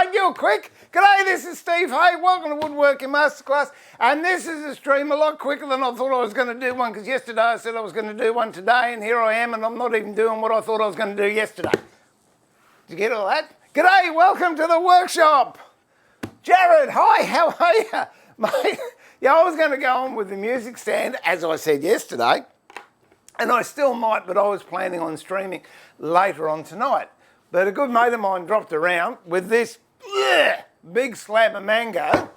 right, you're quick. G'day, this is Steve Hay. Welcome to Woodworking Masterclass. And this is a stream a lot quicker than I thought I was going to do one, because yesterday I said I was going to do one today, and here I am, and I'm not even doing what I thought I was going to do yesterday. Did you get all that? G'day, welcome to the workshop. Jared, hi, how are you? Mate, yeah, I was going to go on with the music stand, as I said yesterday, and I still might, but I was planning on streaming later on tonight. But a good mate of mine dropped around with this big slab of mango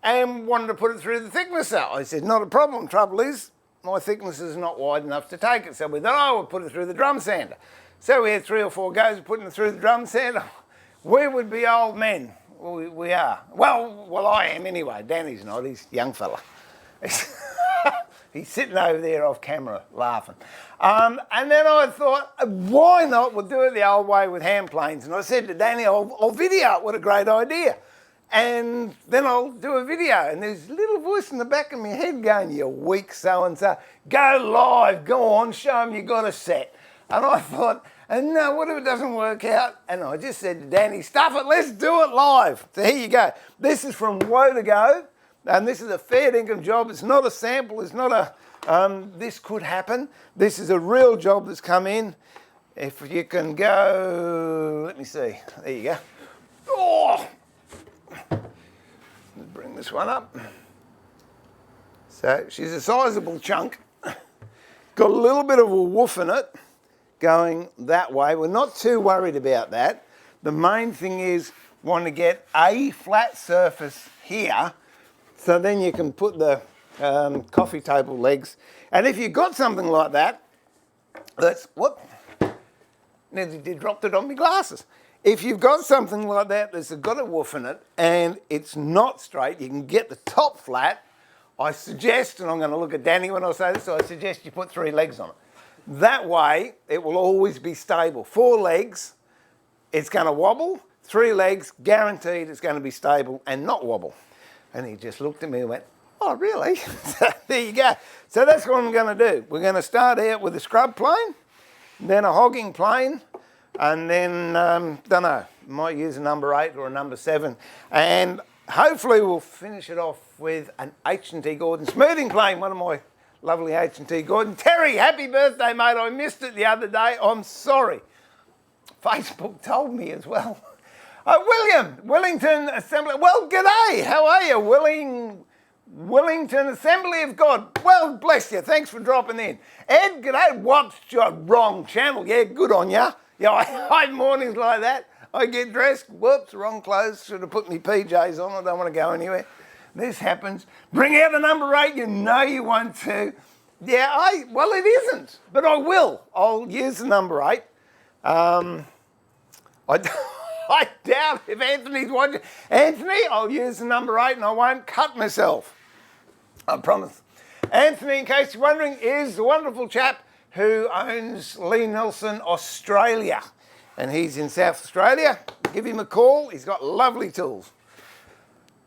and wanted to put it through the thicknesser. I said, not a problem. Trouble is, my thickness is not wide enough to take it. So we thought, we'll put it through the drum sander. So we had 3 or 4 goes of putting it through the drum sander. We would be old men. We are. Well, I am anyway. Danny's not. He's a young fella. He's sitting over there off camera laughing. And then I thought, why not? We'll do it the old way with hand planes. And I said to Danny, I'll video it. What a great idea. And then I'll do a video. And there's a little voice in the back of my head going, you weak so-and-so. Go live. Go on. Show them you got a set. And I thought, and no, what if it doesn't work out? And I just said to Danny, stuff it. Let's do it live. So here you go. This is from Woe to Go. And this is a fair income job. It's not a sample. It's not a, this could happen. This is a real job that's come in. If you can go, let me see. There you go. Oh! Let's bring this one up. So she's a sizable chunk. Got a little bit of a woof in it going that way. We're not too worried about that. The main thing is want to get a flat surface here, so then you can put the coffee table legs. And if you've got something like that, that's, whoop, nearly dropped it on my glasses. If you've got something like that that's got a woof in it and it's not straight, you can get the top flat. I suggest, and I'm going to look at Danny when I say this, so I suggest you put 3 legs on it. That way, it will always be stable. 4 legs, it's going to wobble. 3 legs, guaranteed it's going to be stable and not wobble. And he just looked at me and went, oh, really? So there you go. So that's what I'm going to do. We're going to start out with a scrub plane, then a hogging plane, and then, don't know, might use a number 8 or a number 7. And hopefully we'll finish it off with an H&T Gordon smoothing plane, one of my lovely H&T Gordon. Terry, happy birthday, mate. I missed it the other day. I'm sorry. Facebook told me as well. William, Wellington Assembly. Well, g'day. How are you? Wellington Assembly of God. Well, bless you. Thanks for dropping in. Ed, g'day. Whoops, wrong channel. Yeah, good on ya. Yeah, I have mornings like that. I get dressed. Whoops, wrong clothes. Should have put my PJs on. I don't want to go anywhere. This happens. Bring out the number 8. You know you want to. Yeah, well, it isn't, but I will. I'll use the number 8. I doubt if Anthony's watching. Anthony, I'll use the number 8 and I won't cut myself. I promise. Anthony, in case you're wondering, is the wonderful chap who owns Lee Nelson Australia. And he's in South Australia. Give him a call. He's got lovely tools.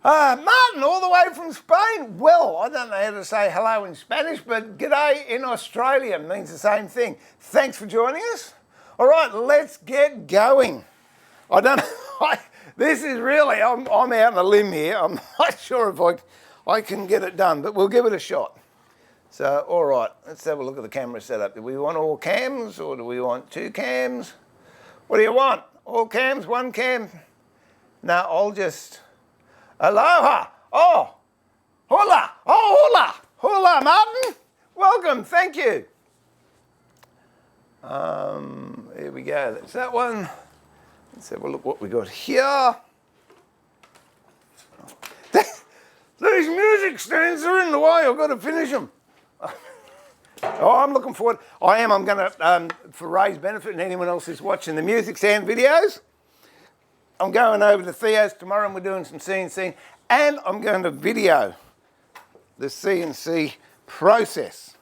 Martin, all the way from Spain. Well, I don't know how to say hello in Spanish, but g'day in Australia means the same thing. Thanks for joining us. All right, let's get going. I don't know, this is really, I'm out on a limb here. I'm not sure if I can get it done, but we'll give it a shot. So, all right, let's have a look at the camera setup. Do we want all cams or do we want 2 cams? What do you want? All cams, 1 cam? No, I'll just, aloha. Oh, hola. Oh, hola. Hola, Martin. Welcome, thank you. Here we go, that's that one. Let's have a look what we got here. These music stands are in the way. I've got to finish them. Oh, I'm looking forward. I'm going to, for Ray's benefit and anyone else who's watching the music stand videos, I'm going over to Theo's tomorrow and we're doing some CNC. And I'm going to video the CNC process.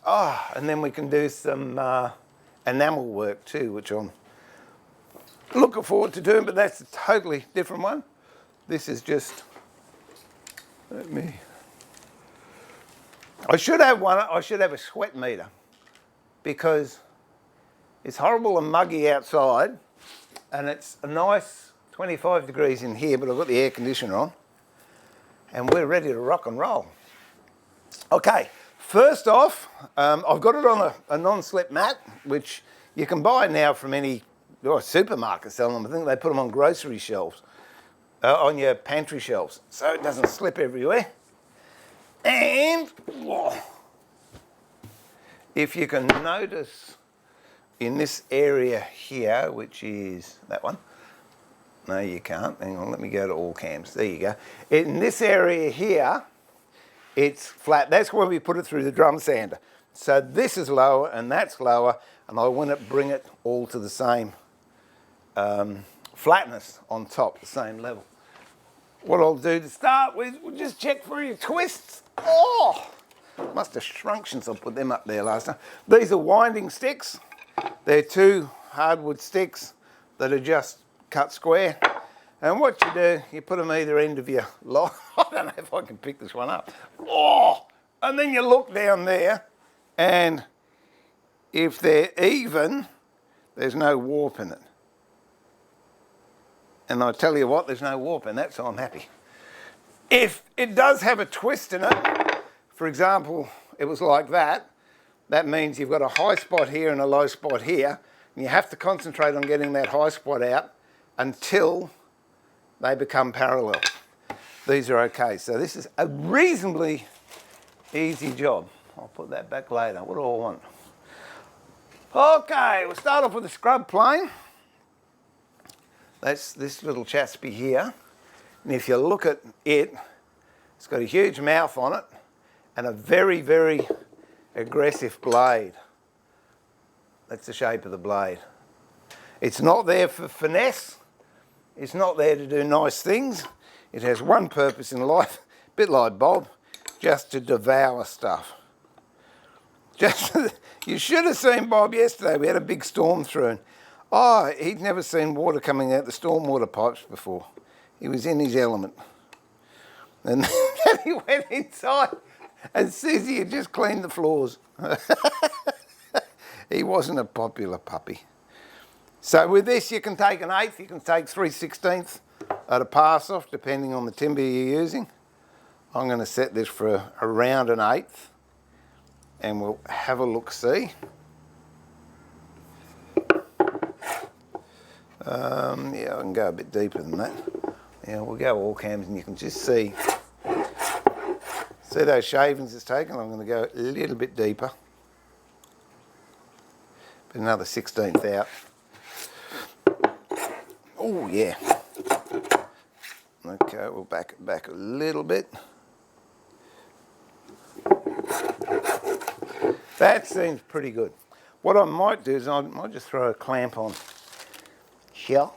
Oh, and then we can do some enamel work too, which I'm looking forward to doing, but that's a totally different one. This is just, I should have a sweat meter because it's horrible and muggy outside and it's a nice 25 degrees in here, but I've got the air conditioner on, and we're ready to rock and roll. Okay, first off, I've got it on a non-slip mat, which you can buy now from any supermarket selling them. I think they put them on grocery shelves, on your pantry shelves, so it doesn't slip everywhere. And if you can notice in this area here, which is that one, no you can't, hang on, let me go to all cams, there you go. In this area here, it's flat, that's where we put it through the drum sander. So this is lower and that's lower, and I want to bring it all to the same flatness on top, the same level. What I'll do to start with, we'll just check for your twists. Oh, must have shrunk since I put them up there last time. These are winding sticks. They're 2 hardwood sticks that are just cut square. And what you do, you put them either end of your line. I don't know if I can pick this one up. Oh, and then you look down there, and if they're even, there's no warp in it. And I tell you what, there's no warp in that, so I'm happy. If it does have a twist in it, for example, it was like that, that means you've got a high spot here and a low spot here, and you have to concentrate on getting that high spot out until they become parallel. These are okay. So this is a reasonably easy job. I'll put that back later. What do I want? Okay, we'll start off with a scrub plane. That's this little chaspy here. And if you look at it, it's got a huge mouth on it and a very, very aggressive blade. That's the shape of the blade. It's not there for finesse. It's not there to do nice things. It has one purpose in life, a bit like Bob, just to devour stuff. You should have seen Bob yesterday. We had a big storm through, and he'd never seen water coming out the stormwater pipes before. He was in his element. And then he went inside, and Susie had just cleaned the floors. He wasn't a popular puppy. So with this, you can take an 1/8, you can take 3/16 at a pass off, depending on the timber you're using. I'm going to set this for around an 1/8, and we'll have a look-see. Yeah, I can go a bit deeper than that. Yeah, we'll go all cams, and you can just see those shavings it's taken. I'm going to go a little bit deeper, but another 1/16 out. Oh yeah. Okay, we'll back it back a little bit. That seems pretty good. What I might do is I might just throw a clamp on here.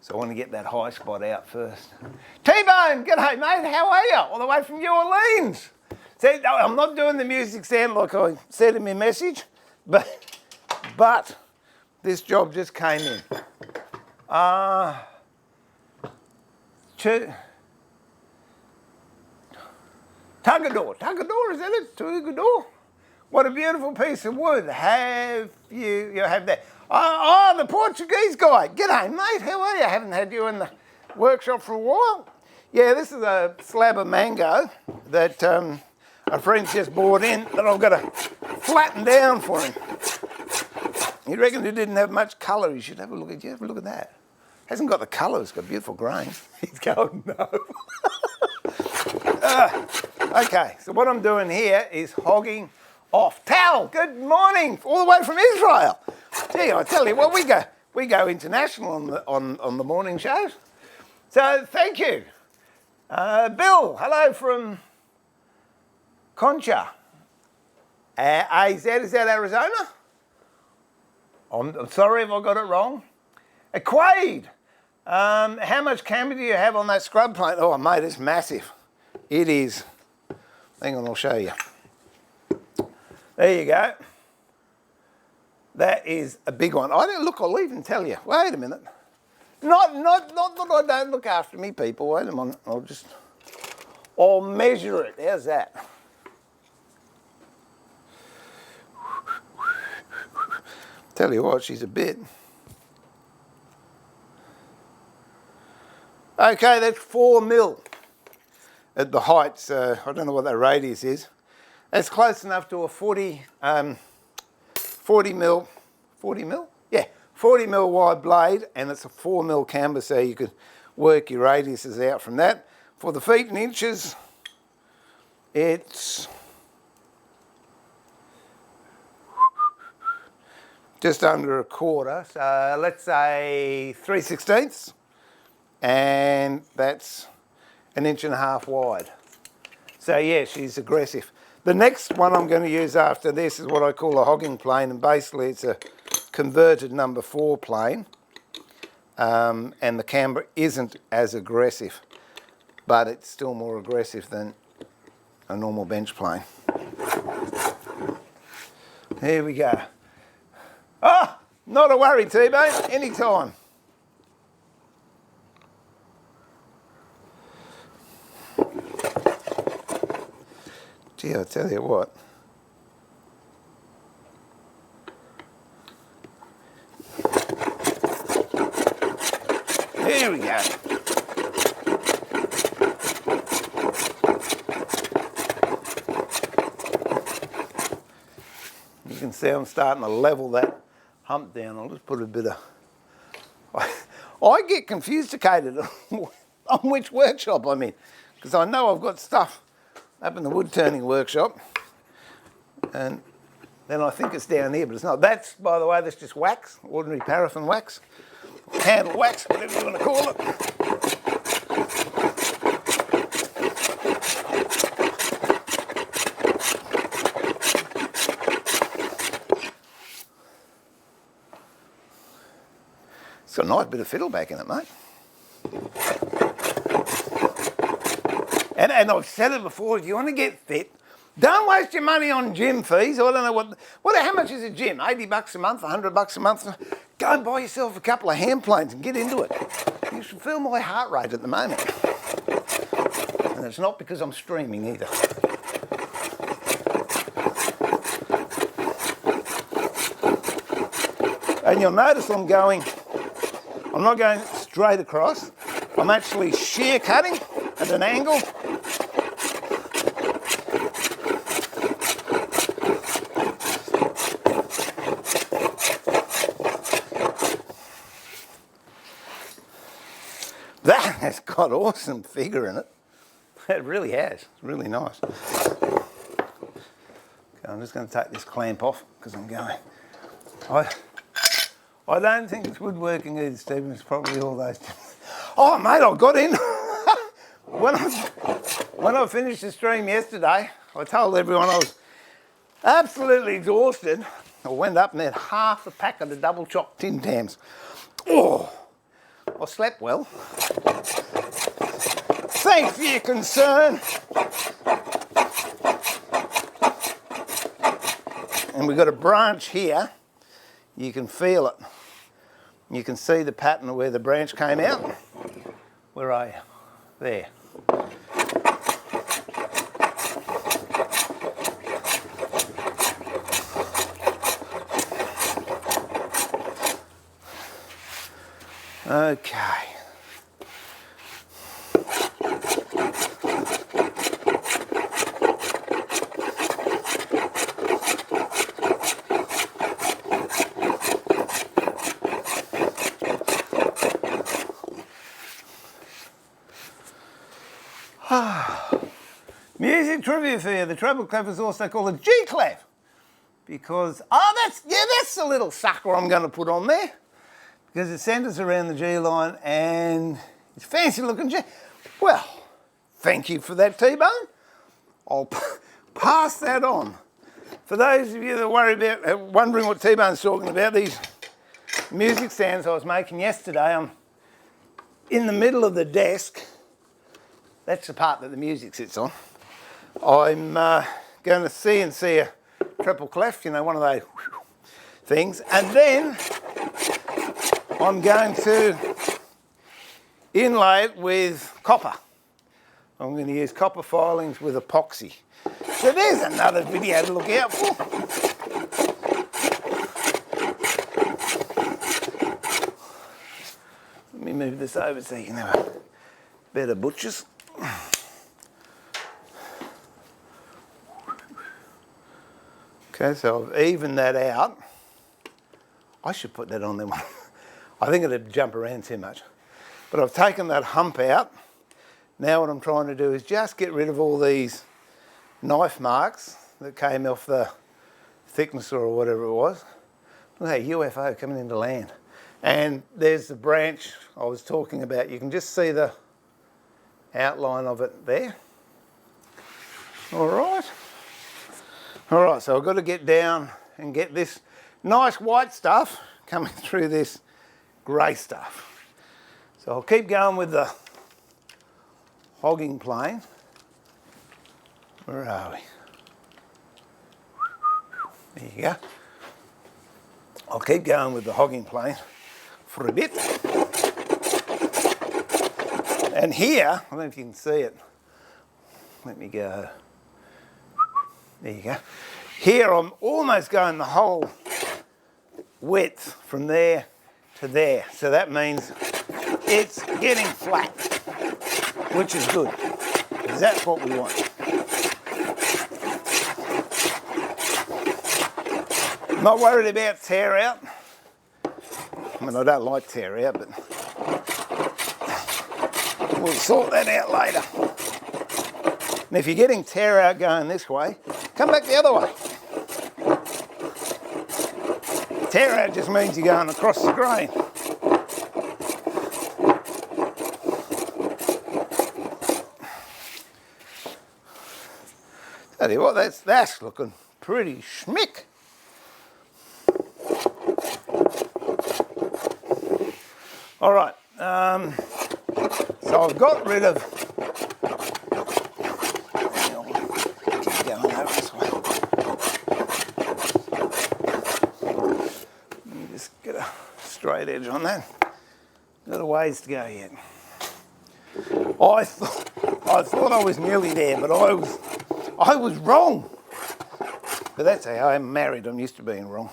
So I want to get that high spot out first. T-Bone, g'day mate, how are you? All the way from New Orleans. See, I'm not doing the music sound like I said in my message, but this job just came in. Tugador, is that it? Tugador? What a beautiful piece of wood. Have you have that? The Portuguese guy. G'day, mate. How are you? I haven't had you in the workshop for a while. Yeah, this is a slab of mango that a friend's just brought in that I've got to flatten down for him. He reckoned it didn't have much colour. You should have a look at Have a look at that. Hasn't got the colour. It's got beautiful grain. He's going, no. Okay, so what I'm doing here is hogging off. Tal, good morning, all the way from Israel. Gee, I tell you what, we go international on the morning shows. So thank you. Bill, hello from Concha. AZ, is that Arizona? I'm sorry if I got it wrong. Quade, how much camber do you have on that scrub plate? Oh mate, it's massive. It is. Hang on, I'll show you. There you go. That is a big one. I'll even tell you. Wait a minute. Not that I don't look after me, people. Wait a minute. I'll measure it. How's that? Tell you what, she's a bit. Okay, that's 4 mil at the height, so I don't know what that radius is. That's close enough to a 40 mil, yeah, 40 mil wide blade, and it's a 4 mil camber, so you could work your radiuses out from that. For the feet and inches, it's just under a quarter, so let's say 3/16, and that's 1.5 inches wide. So yeah, she's aggressive. The next one I'm going to use after this is what I call a hogging plane, and basically it's a converted number 4 plane, and the camber isn't as aggressive, but it's still more aggressive than a normal bench plane. Here we go. Oh, not a worry, T-Bone, anytime. Gee, I tell you what. Here we go. You can see I'm starting to level that hump down. I'll just put a bit of... I get confused-icated on which workshop I'm in, because I know I've got stuff up in the wood turning workshop, and then I think it's down here, but it's not. That's, by the way, that's just wax, ordinary paraffin wax, candle wax, whatever you want to call it. It's got a nice bit of fiddle back in it, mate. And I've said it before, if you want to get fit, don't waste your money on gym fees. I don't know how much is a gym? 80 bucks a month, 100 bucks a month? Go and buy yourself a couple of hand planes and get into it. You should feel my heart rate at the moment. And it's not because I'm streaming either. And you'll notice I'm not going straight across. I'm actually shear cutting at an angle. That has got awesome figure in it. It really has. It's really nice. Okay, I'm just going to take this clamp off because I'm going. I don't think it's woodworking either, Stephen. It's probably all those. Oh, mate, I got in. When I finished the stream yesterday, I told everyone I was absolutely exhausted. I went up and had half a pack of the double chopped Tim Tams. Oh, I slept well. Thanks for your concern. And we've got a branch here. You can feel it. You can see the pattern of where the branch came out. Where are you? There. Okay. Music trivia for you. The treble clef is also called a G clef because, that's the little sucker I'm going to put on there because it centres around the G line and it's fancy looking G. Well, thank you for that, T-Bone. I'll pass that on. For those of you that are wondering what T-Bone's talking about, these music stands I was making yesterday, I'm in the middle of the desk. That's the part that the music sits on. I'm going to CNC a triple clef, one of those things, and then I'm going to inlay it with copper. I'm going to use copper filings with epoxy. So there's another video to look out for. me move this over so you can have a better butchers. Okay, so I've evened that out. I should put that on there. I think it'd jump around too much. But I've taken that hump out. Now what I'm trying to do is just get rid of all these knife marks that came off the thickness or whatever it was. Look at that UFO coming into land. And there's the branch I was talking about. You can just see the outline of it there. All right. All right, so I've got to get down and get this nice white stuff coming through this grey stuff. So I'll keep going with the hogging plane. Where are we? There you go. I'll keep going with the hogging plane for a bit. And here, I don't know if you can see it. Let me go. There you go. Here I'm almost going the whole width from there to there. So that means it's getting flat, which is good, because that's what we want. I'm not worried about tear out. I mean, I don't like tear out, but we'll sort that out later. And if you're getting tear out going this way, come back the other way. Tear out just means you're going across the grain. Tell you what, that's looking pretty schmick. All right, so I've got rid of. Keep going over this way. Let me just get a straight edge on that. Got a ways to go yet. I thought I was nearly there, but I was wrong. But that's how I'm married. I'm used to being wrong.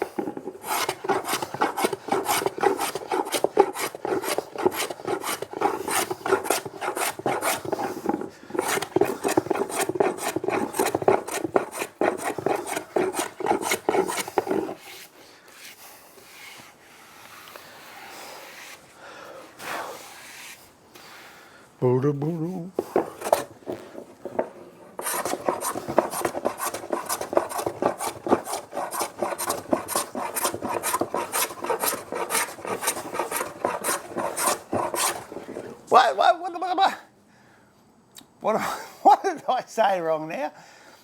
What did I say wrong now?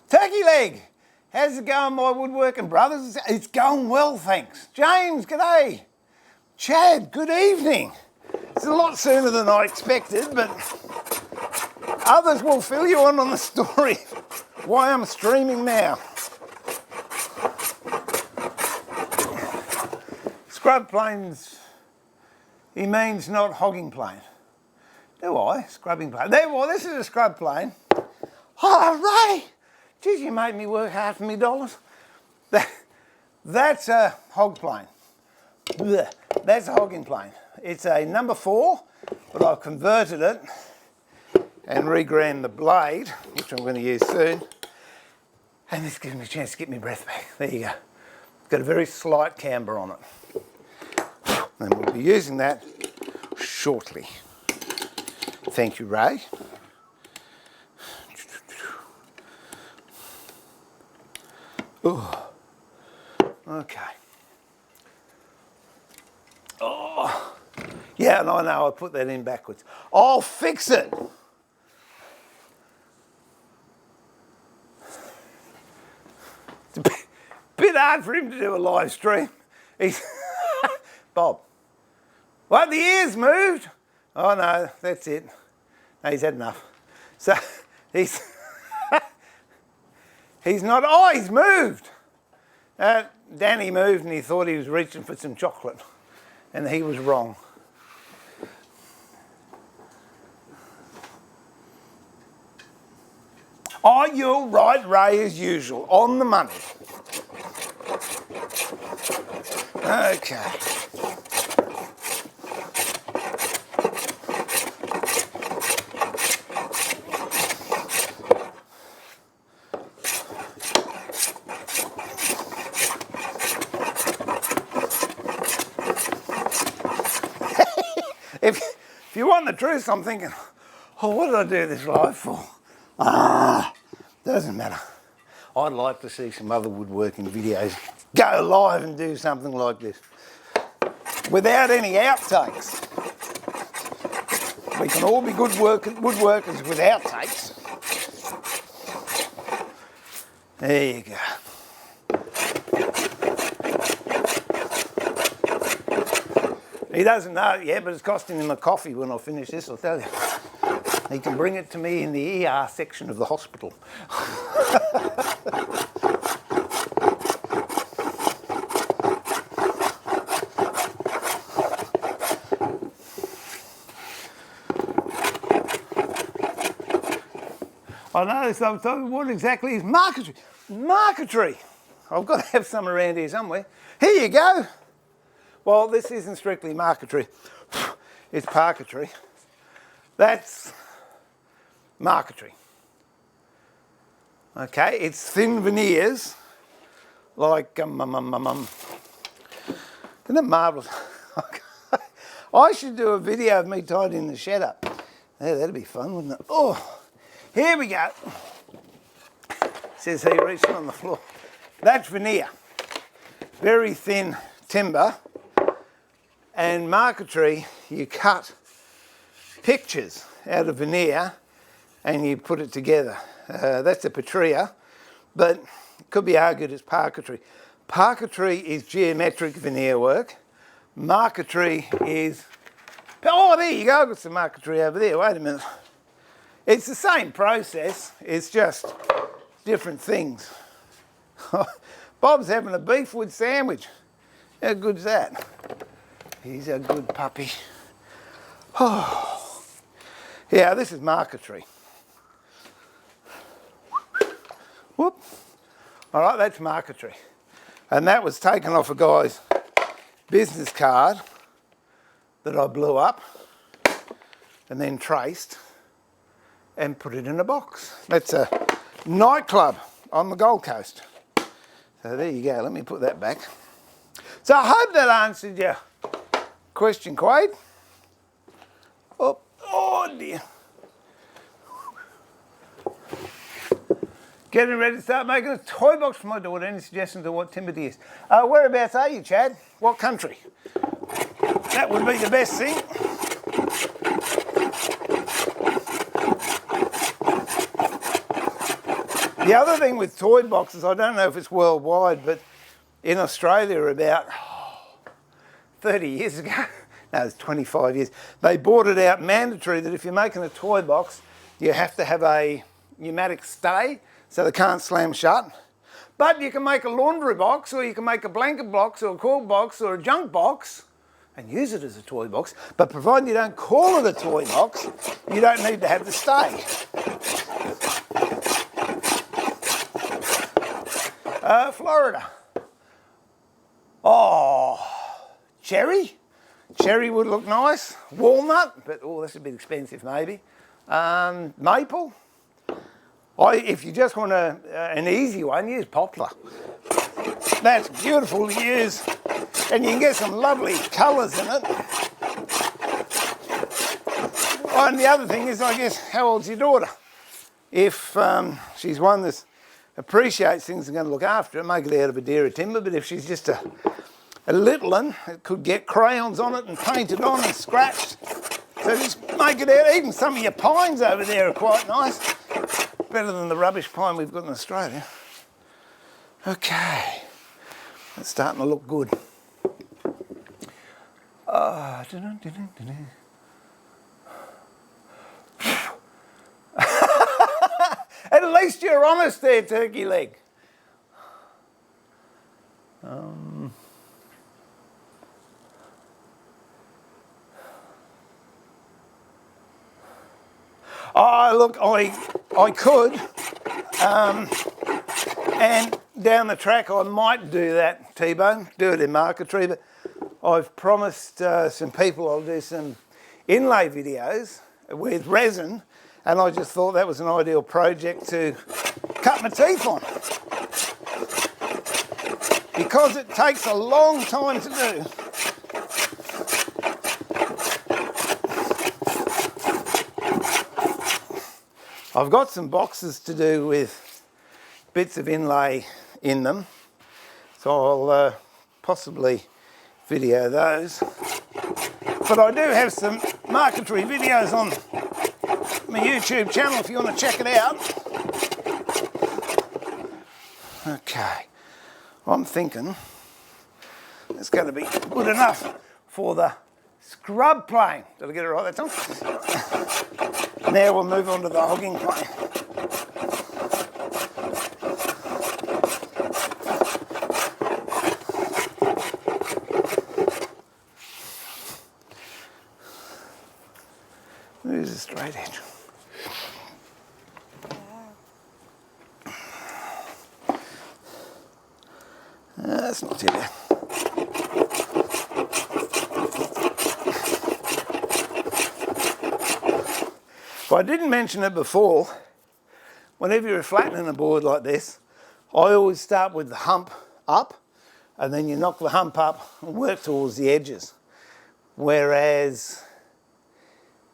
Turkey leg, how's it going, my woodworking brothers? It's going well, thanks. James, g'day. Chad, good evening. It's a lot sooner than I expected, but others will fill you in on the story why I'm streaming now. Scrub planes, he means not hogging plane. Do I? Scrubbing plane. Well, this is a scrub plane. Oh, Ray! Geez, you made me work hard for me dollars. That's a hog plane. Blech. That's a hogging plane. It's a number 4, but I've converted it and reground the blade, which I'm going to use soon. And this gives me a chance to get my breath back. There you go. It's got a very slight camber on it. And we'll be using that shortly. Thank you, Ray. Ooh. Okay. Oh. Yeah, and I know I put that in backwards. I'll fix it. It's a bit hard for him to do a live stream. He's Bob. What, the ears moved? Oh no, that's it. No, he's had enough. So he's he's not. Oh, he's moved. Danny moved and he thought he was reaching for some chocolate, and he was wrong. Oh, you're right, Ray, as usual, on the money. Okay. if you want the truth, I'm thinking, oh, what did I do this live for? Doesn't matter. I'd like to see some other woodworking videos go live and do something like this without any outtakes. We can all be good woodworkers with outtakes. There you go. He doesn't know it yet, but it's costing him a coffee when I finish this, I'll tell you. He can bring it to me in the ER section of the hospital. I know, so what exactly is marquetry? Marquetry! I've got to have some around here somewhere. Here you go. Well, this isn't strictly marquetry. It's parquetry. That's marquetry. Okay, it's thin veneers, like, isn't it marvellous? I should do a video of me tidying the shed up. Yeah, that'd be fun, wouldn't it? Oh, here we go. Says he reaching on the floor. That's veneer. Very thin timber. And marquetry, you cut pictures out of veneer and you put it together. That's a patria, but it could be argued as parquetry. Parquetry is geometric veneer work. Marquetry is... Oh, there you go, I've got some marquetry over there. Wait a minute. It's the same process, it's just different things. Bob's having a beefwood sandwich. How good's that? He's a good puppy. Oh. Yeah, this is marquetry. Whoop. All right, that's marquetry. And that was taken off a guy's business card that I blew up and then traced and put it in a box. That's a nightclub on the Gold Coast. So there you go, let me put that back. So I hope that answered your question, Quade. Oh dear. Getting ready to start making a toy box for my daughter. Any suggestions of what timber to use? Whereabouts are you, Chad? What country? That would be the best thing. The other thing with toy boxes, I don't know if it's worldwide, but in Australia about 30 years ago, no, it's 25 years, they brought it out mandatory that if you're making a toy box, you have to have a pneumatic stay so they can't slam shut. But you can make a laundry box, or you can make a blanket box, or a quilt box, or a junk box, and use it as a toy box. But provided you don't call it a toy box, you don't need to have the stay. Florida. Oh, cherry? Cherry would look nice. Walnut, but oh, that's a bit expensive maybe. Maple. If you just want an easy one, use poplar. That's beautiful to use, and you can get some lovely colours in it. Oh, and the other thing is, I guess, how old's your daughter? If she's one that appreciates things and going to look after it, make it out of a deer or timber, but if she's just a little one, it could get crayons on it and painted on and scratched. So just make it out. Even some of your pines over there are quite nice. Better than the rubbish pine we've got in Australia. Okay, it's starting to look good. At least you're honest there, turkey leg. Oh, look, I could, and down the track I might do that, T-Bone, do it in marquetry, but I've promised some people I'll do some inlay videos with resin, and I just thought that was an ideal project to cut my teeth on. Because it takes a long time to do. I've got some boxes to do with bits of inlay in them, so I'll possibly video those. But I do have some marquetry videos on my YouTube channel if you want to check it out. Okay, I'm thinking it's going to be good enough for the scrub plane. Did I get it right that time? Now we'll move on to the hogging plane. There's a straight edge. That's not too bad. If I didn't mention it before, whenever you're flattening a board like this, I always start with the hump up, and then you knock the hump up and work towards the edges. Whereas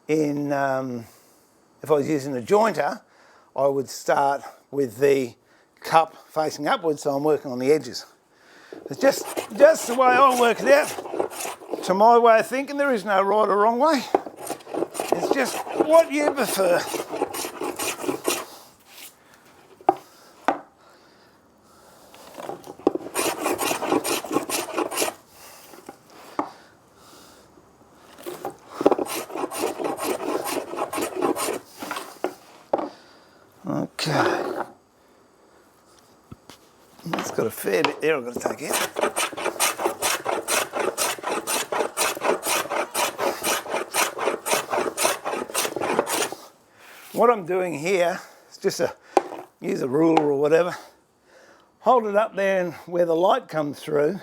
in if I was using a jointer, I would start with the cup facing upwards, so I'm working on the edges. It's just the way I work it out. To my way of thinking, there is no right or wrong way. It's just what you prefer. Okay. That's got a fair bit there I've got to take out. What I'm doing here is just use a ruler or whatever, hold it up there, and where the light comes through,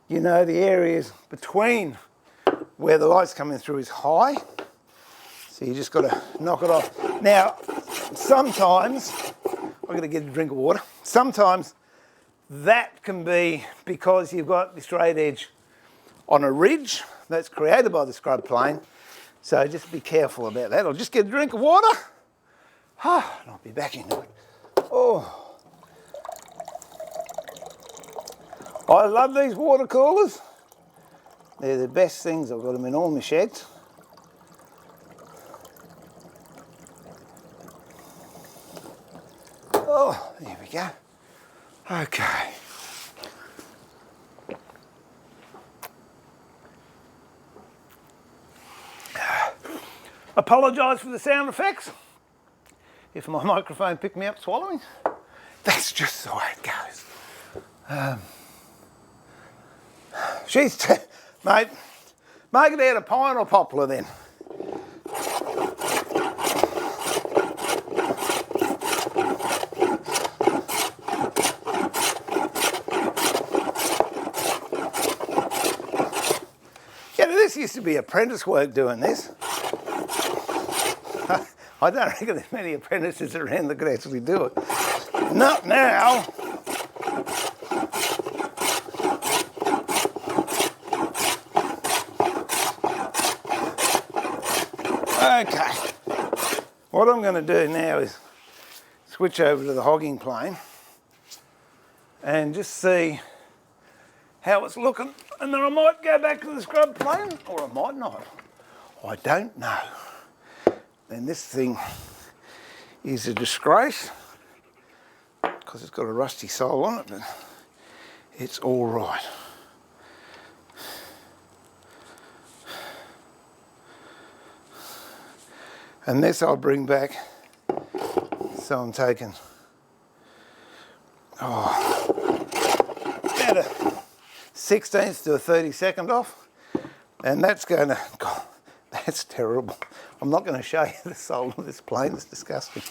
you know the areas between where the light's coming through is high, so you just got to knock it off. Now, sometimes, I've got to get a drink of water, sometimes that can be because you've got the straight edge on a ridge that's created by the scrub plane. So just be careful about that. I'll just get a drink of water. And I'll be back into it. Oh. I love these water coolers. They're the best things. I've got them in all my sheds. Oh, there we go. Okay. Apologise for the sound effects. If my microphone picked me up swallowing, that's just the way it goes. Mate, make it out of pine or poplar then. Yeah, this used to be apprentice work doing this. I don't reckon there's many apprentices around that could actually do it. Not now. Okay. What I'm going to do now is switch over to the hogging plane and just see how it's looking. And then I might go back to the scrub plane, or I might not. I don't know. And this thing is a disgrace because it's got a rusty sole on it, but it's all right. And this I'll bring back, so I'm taking about a 16th to a 32nd off, and that's going to, God, that's terrible. I'm not going to show you the sole of this plane, it's disgusting.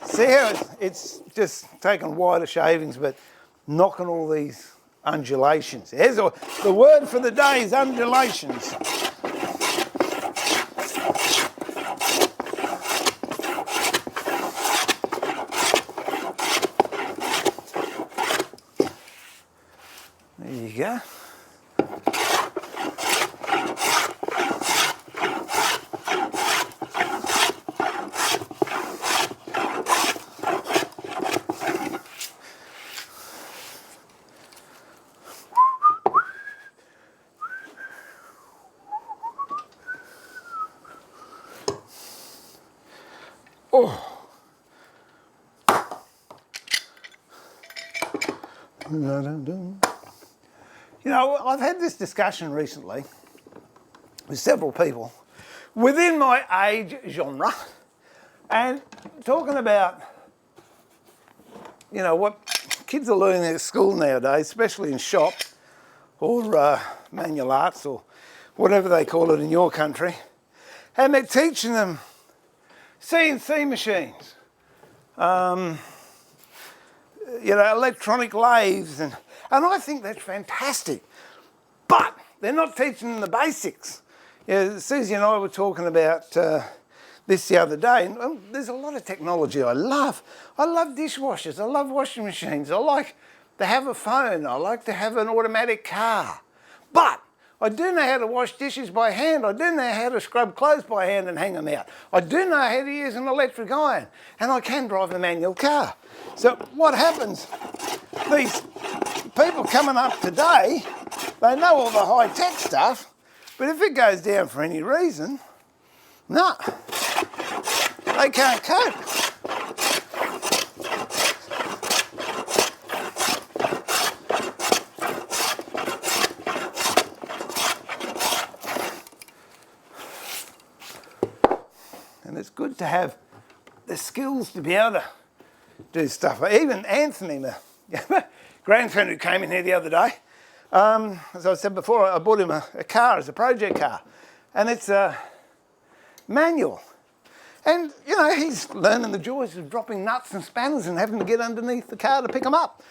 See how it's just taking wider shavings but knocking all these undulations. The word for the day is undulations. There you go. You know, I've had this discussion recently with several people within my age genre and talking about, you know, what kids are learning at school nowadays, especially in shop or manual arts or whatever they call it in your country, and they're teaching them CNC machines, you know, electronic lathes, and I think that's fantastic. But they're not teaching them the basics. Yeah, Susie and I were talking about this the other day, and there's a lot of technology I love. I love dishwashers, I love washing machines, I like to have a phone, I like to have an automatic car. But I do know how to wash dishes by hand, I do know how to scrub clothes by hand and hang them out. I do know how to use an electric iron, and I can drive a manual car. So what happens, these people coming up today, they know all the high-tech stuff, but if it goes down for any reason, no, they can't cope. And it's good to have the skills to be able to do stuff. Even Anthony, my grandson who came in here the other day, as I said before, I bought him a car as a project car, and it's a manual. And, you know, he's learning the joys of dropping nuts and spanners and having to get underneath the car to pick them up.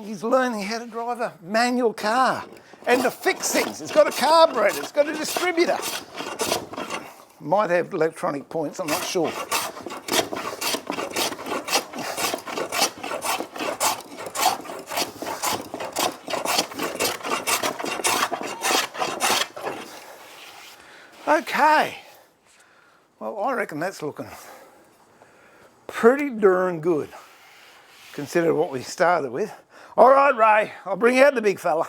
He's learning how to drive a manual car and to fix things. It's got a carburetor, it's got a distributor. Might have electronic points, I'm not sure. Okay, well, I reckon that's looking pretty darn good, considering what we started with. All right, Ray, I'll bring out the big fella.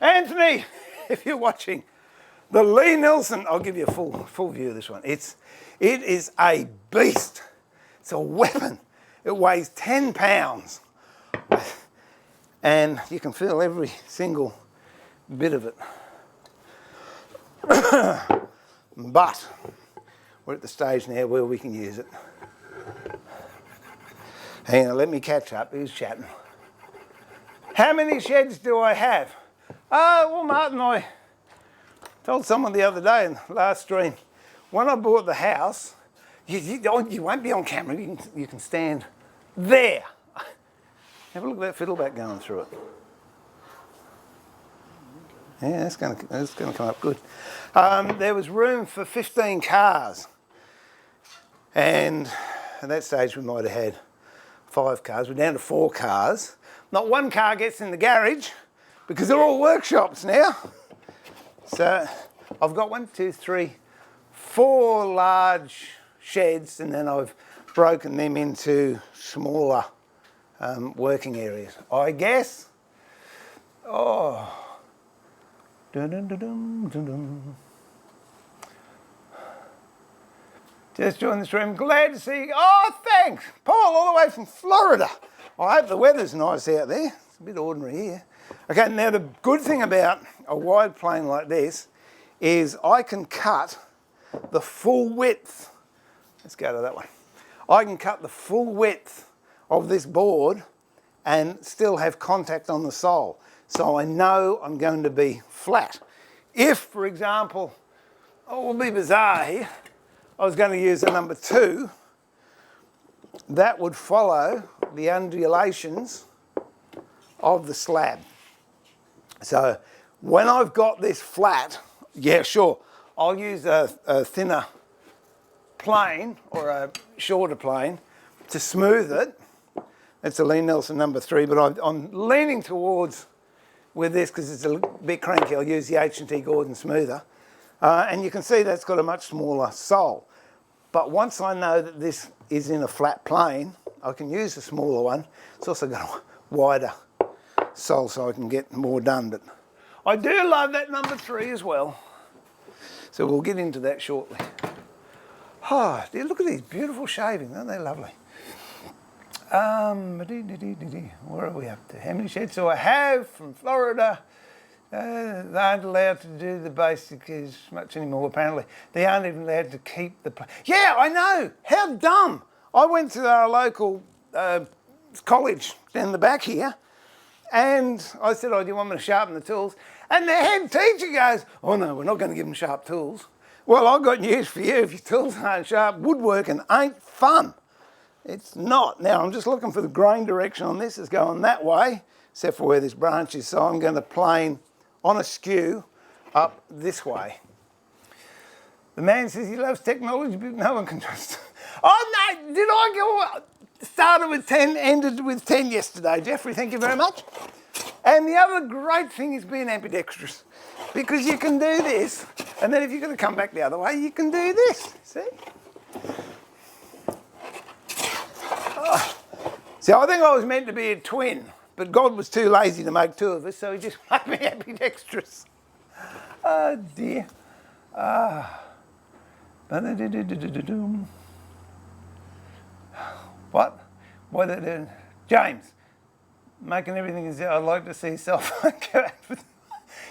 Anthony, if you're watching, the Lee Nelson, I'll give you a full view of this one. It is a beast. It's a weapon. It weighs 10 pounds. And you can feel every single bit of it. But we're at the stage now where we can use it. Hang on, let me catch up. Who's chatting? How many sheds do I have? Well, Martin, I told someone the other day in the last stream, when I bought the house, you won't be on camera, you can stand there. Have a look at that fiddleback going through it. Yeah, that's going to come up good. There was room for 15 cars, and at that stage we might have had 5 cars. We're down to 4 cars. Not one car gets in the garage because they're all workshops now. So I've got 4 large sheds, and then I've broken them into smaller working areas. I guess. Oh. Dun, dun, dun, dun, dun, dun. Just joined the stream. Glad to see you. Oh, thanks. Paul, all the way from Florida. I hope the weather's nice out there. It's a bit ordinary here. Okay, now the good thing about a wide plane like this is I can cut the full width. Let's go to that one. I can cut the full width of this board and still have contact on the sole. So I know I'm going to be flat. If, for example, it will be bizarre here, I was going to use a number 2, that would follow the undulations of the slab. So when I've got this flat, yeah, sure, I'll use a thinner plane or a shorter plane to smooth it. That's a Lee Nelson number 3, but I'm leaning towards with this because it's a bit cranky. I'll use the H&T Gordon smoother. And you can see that's got a much smaller sole. But once I know that this is in a flat plane, I can use a smaller one. It's also got a wider sole so I can get more done. But I do love that number 3 as well. So we'll get into that shortly. Oh, dear, look at these beautiful shavings, aren't they lovely? Where are we up to? How many sheds do I have from Florida? They aren't allowed to do the basic as much anymore, apparently. They aren't even allowed to keep the... Yeah, I know! How dumb! I went to our local college down the back here, and I said, oh, do you want me to sharpen the tools? And the head teacher goes, oh no, we're not going to give them sharp tools. Well, I've got news for you. If your tools aren't sharp, woodworking ain't fun. It's not. Now, I'm just looking for the grain direction on this. It's going that way, except for where this branch is. So I'm going to plane on a skew up this way. The man says he loves technology, but no one can trust him. Oh, no, did I go... Started with 10, ended with 10 yesterday. Jeffrey, thank you very much. And the other great thing is being ambidextrous, because you can do this, and then if you're going to come back the other way, you can do this, see? Oh. See, I think I was meant to be a twin, but God was too lazy to make two of us, so he just made me ambidextrous. Oh, dear. What? What are they doing? James, making everything as I'd like to see self.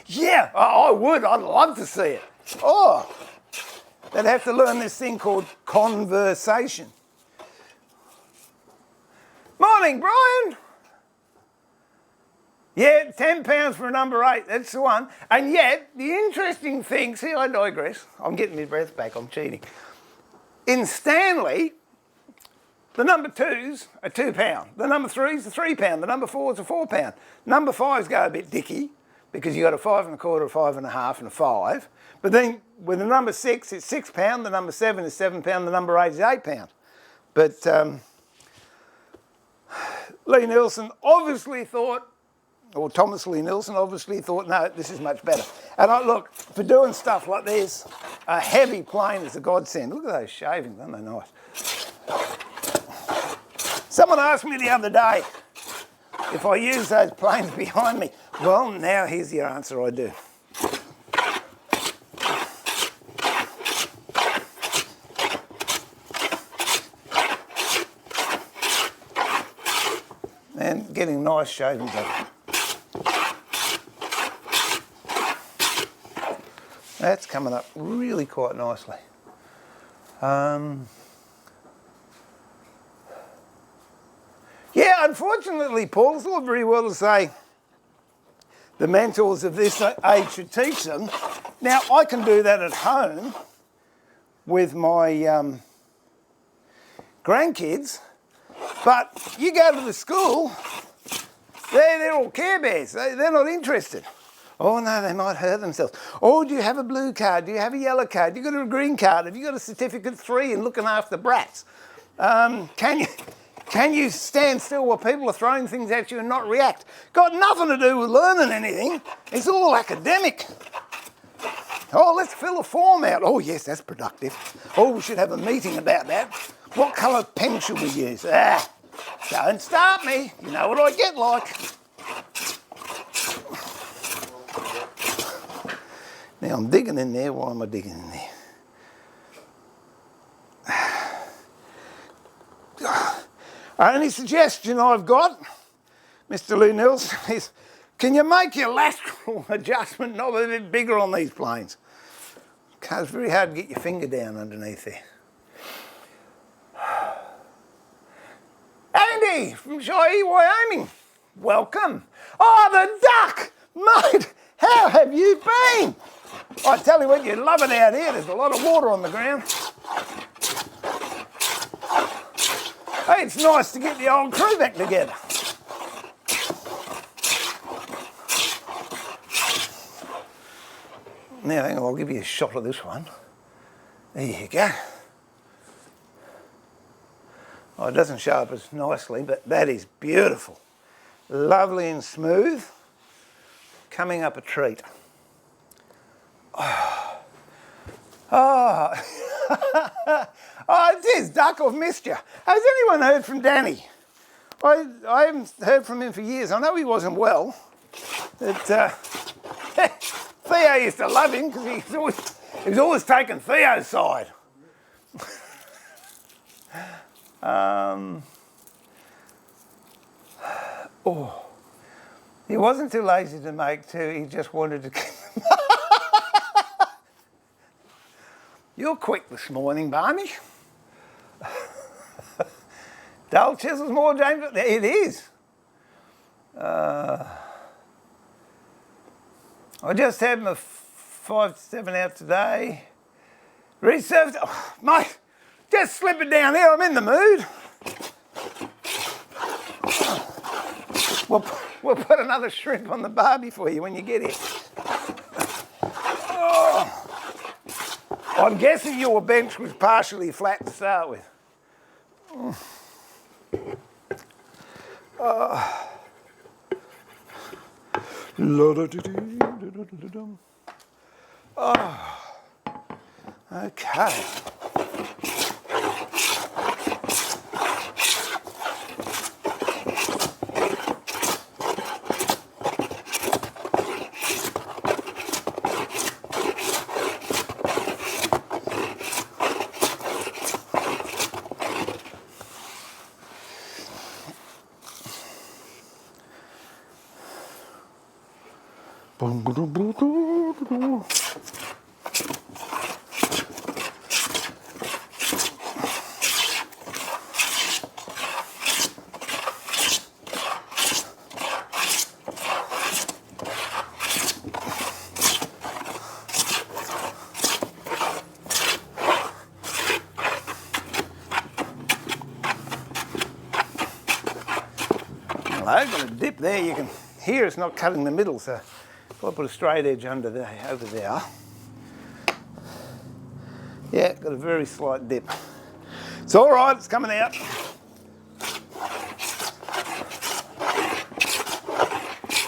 Yeah, I would. I'd love to see it. Oh, they'd have to learn this thing called conversation. Morning, Brian. Yeah, £10 for a number 8. That's the one. And yet, the interesting thing, see, I digress. I'm getting my breath back. I'm cheating. In Stanley, the number 2s are £2. The number 3s are £3. The number 4s are £4. Number 5s go a bit dicky because you've got a 5 1/4, a 5 1/2, and a 5. But then with the number 6, it's £6. The number 7 is £7. The number 8 is £8. But Lee Nielsen obviously thought, or Thomas Lee Nielsen obviously thought, no, this is much better. And look, for doing stuff like this, a heavy plane is a godsend. Look at those shavings, aren't they nice? Someone asked me the other day if I use those planes behind me. Well, now here's your answer, I do. And getting nice shavings up. That's coming up really quite nicely. Yeah, unfortunately, Paul, it's all very well to say the mentors of this age should teach them. Now, I can do that at home with my grandkids, but you go to the school, they're all Care Bears. They're not interested. Oh, no, they might hurt themselves. Oh, do you have a blue card? Do you have a yellow card? Do you got a green card? Have you got a certificate 3 in looking after brats? Can you stand still while people are throwing things at you and not react? Got nothing to do with learning anything. It's all academic. Oh, let's fill a form out. Oh, yes, that's productive. Oh, we should have a meeting about that. What colour pen should we use? Don't start me. You know what I get like. Now, I'm digging in there. Why am I digging in there? Only suggestion I've got, Mr. Lee Nielsen, is can you make your lateral adjustment knob a bit bigger on these planes? Because it's very hard to get your finger down underneath there. Andy from Shai, Wyoming, welcome. Oh, the duck! Mate, how have you been? I tell you what, you love it out here. There's a lot of water on the ground. Hey, it's nice to get the old crew back together. Now, hang on, I'll give you a shot of this one. There you go. Oh, it doesn't show up as nicely, but that is beautiful. Lovely and smooth. Coming up a treat. Oh, oh it is, Duck, I've missed you. Has anyone heard from Danny? I haven't heard from him for years. I know he wasn't well. But, Theo used to love him because he was always taking Theo's side. He wasn't too lazy to make two, he just wanted to keep them. You're quick this morning, Barney. Dull chisels more dangerous. It is. I just had my 5-7 out today. Resurfaced. Oh, mate, just slip it down here. I'm in the mood. We'll put another shrimp on the barbie for you when you get here. Oh. I'm guessing your bench was partially flat to start with. Okay. I've got a dip there, you can hear it's not cutting the middle, so I'll put a straight edge under there, over there. Yeah, got a very slight dip. It's all right, it's coming out.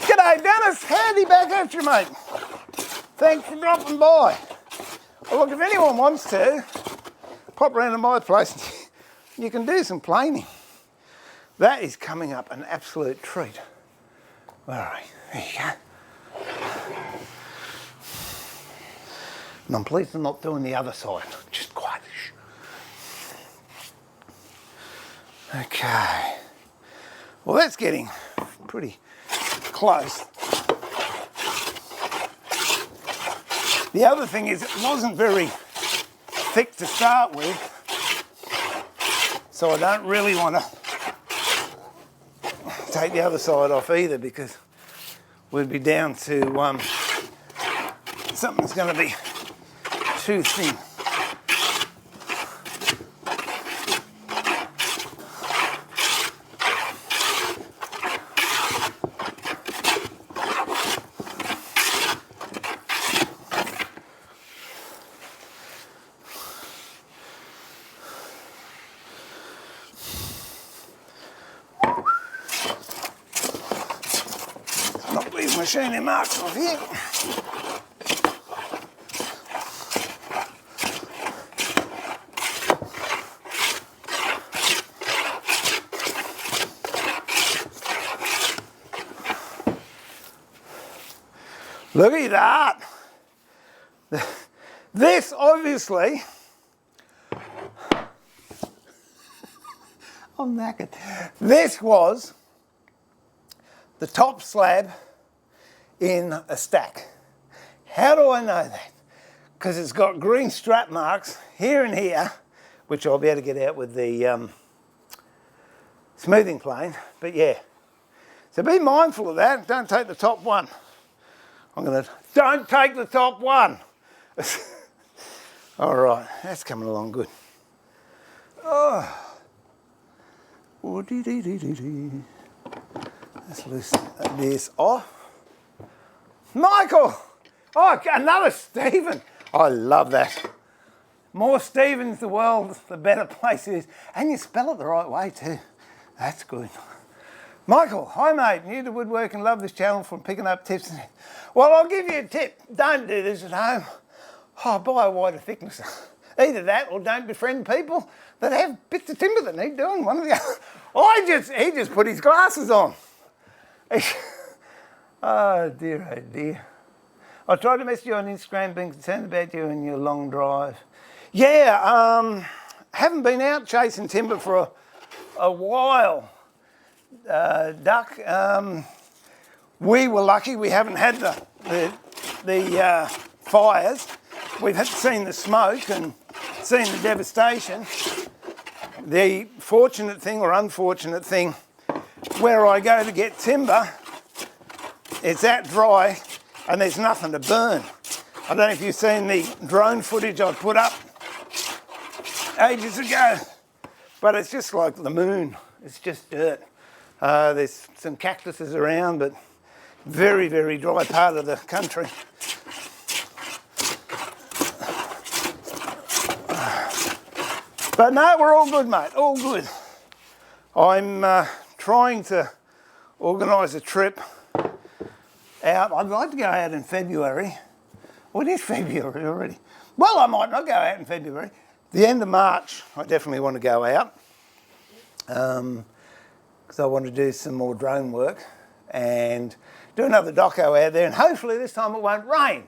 G'day Dennis, handy back at you mate. Thanks for dropping by. Well look, if anyone wants to, pop round to my place, you can do some planing. That is coming up an absolute treat. Where are we? There you go. And I'm pleased I'm not doing the other side, just quietish. Okay. Well, that's getting pretty close. The other thing is it wasn't very thick to start with, so I don't really want to take the other side off either because we'd be down to something that's going to be too thin. Not leave my shiny marks off here. Look at that. This obviously, I'm knackered. This was the top slab in a stack. How do I know that? Because it's got green strap marks here and here, which I'll be able to get out with the smoothing plane, but yeah. So be mindful of that, don't take the top one. Don't take the top one. All right, that's coming along good. Oh. Let's loosen this off. Michael! Oh, another Stephen. I love that. More Stephens the world, the better place it is. And you spell it the right way too. That's good. Michael, hi mate, new to woodworking, love this channel from picking up tips. Well, I'll give you a tip. Don't do this at home. Oh, buy a wider thickness. Either that or don't befriend people that have bits of timber that need doing, one or the other. He just put his glasses on. Oh dear. I tried to message you on Instagram, being concerned about you and your long drive. Yeah, haven't been out chasing timber for a while. duck. We were lucky we haven't had the fires. We've seen the smoke and seen the devastation. The fortunate thing or unfortunate thing, where I go to get timber, it's that dry and there's nothing to burn. I don't know if you've seen the drone footage I put up ages ago, but it's just like the moon. It's just dirt. There's some cactuses around, but very, very dry part of the country. But no, we're all good, mate, all good. I'm trying to organise a trip out. I'd like to go out in February. Well, it is February already. Well, I might not go out in February. The end of March, I definitely want to go out because I want to do some more drone work and do another doco out there, and hopefully this time it won't rain,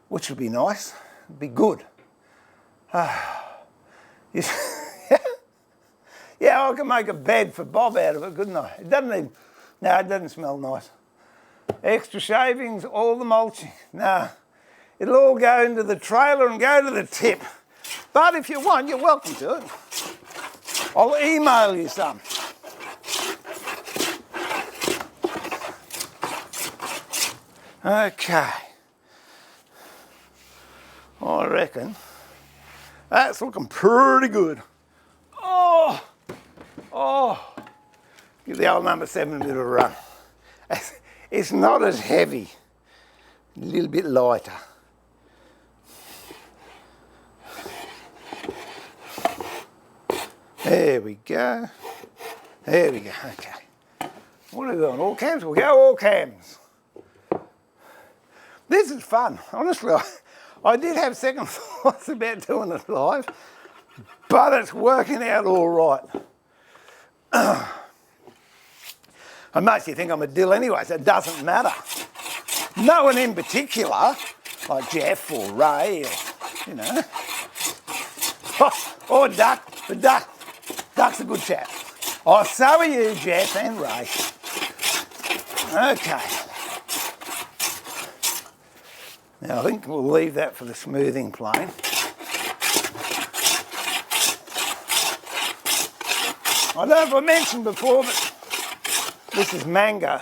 which would be nice. It'd be good. Yeah, I can make a bed for Bob out of it, couldn't I? It doesn't even, no, it doesn't smell nice. Extra shavings, all the mulching. No, it'll all go into the trailer and go to the tip. But if you want, you're welcome to it. I'll email you some. Okay. I reckon that's looking pretty good. Oh, give the old number 7 a bit of a run. It's not as heavy, a little bit lighter. There we go. There we go, okay. What are we doing, all cams? We'll go all cams. This is fun, honestly. I did have second thoughts about doing it live, but it's working out all right. And most of you think I'm a dill anyway, so it doesn't matter. No one in particular, like Jeff or Ray or, you know. Or Duck, but Duck's a good chap. Oh, so are you, Jeff and Ray. Okay. Now I think we'll leave that for the smoothing plane. I don't know if I mentioned before, but this is mango.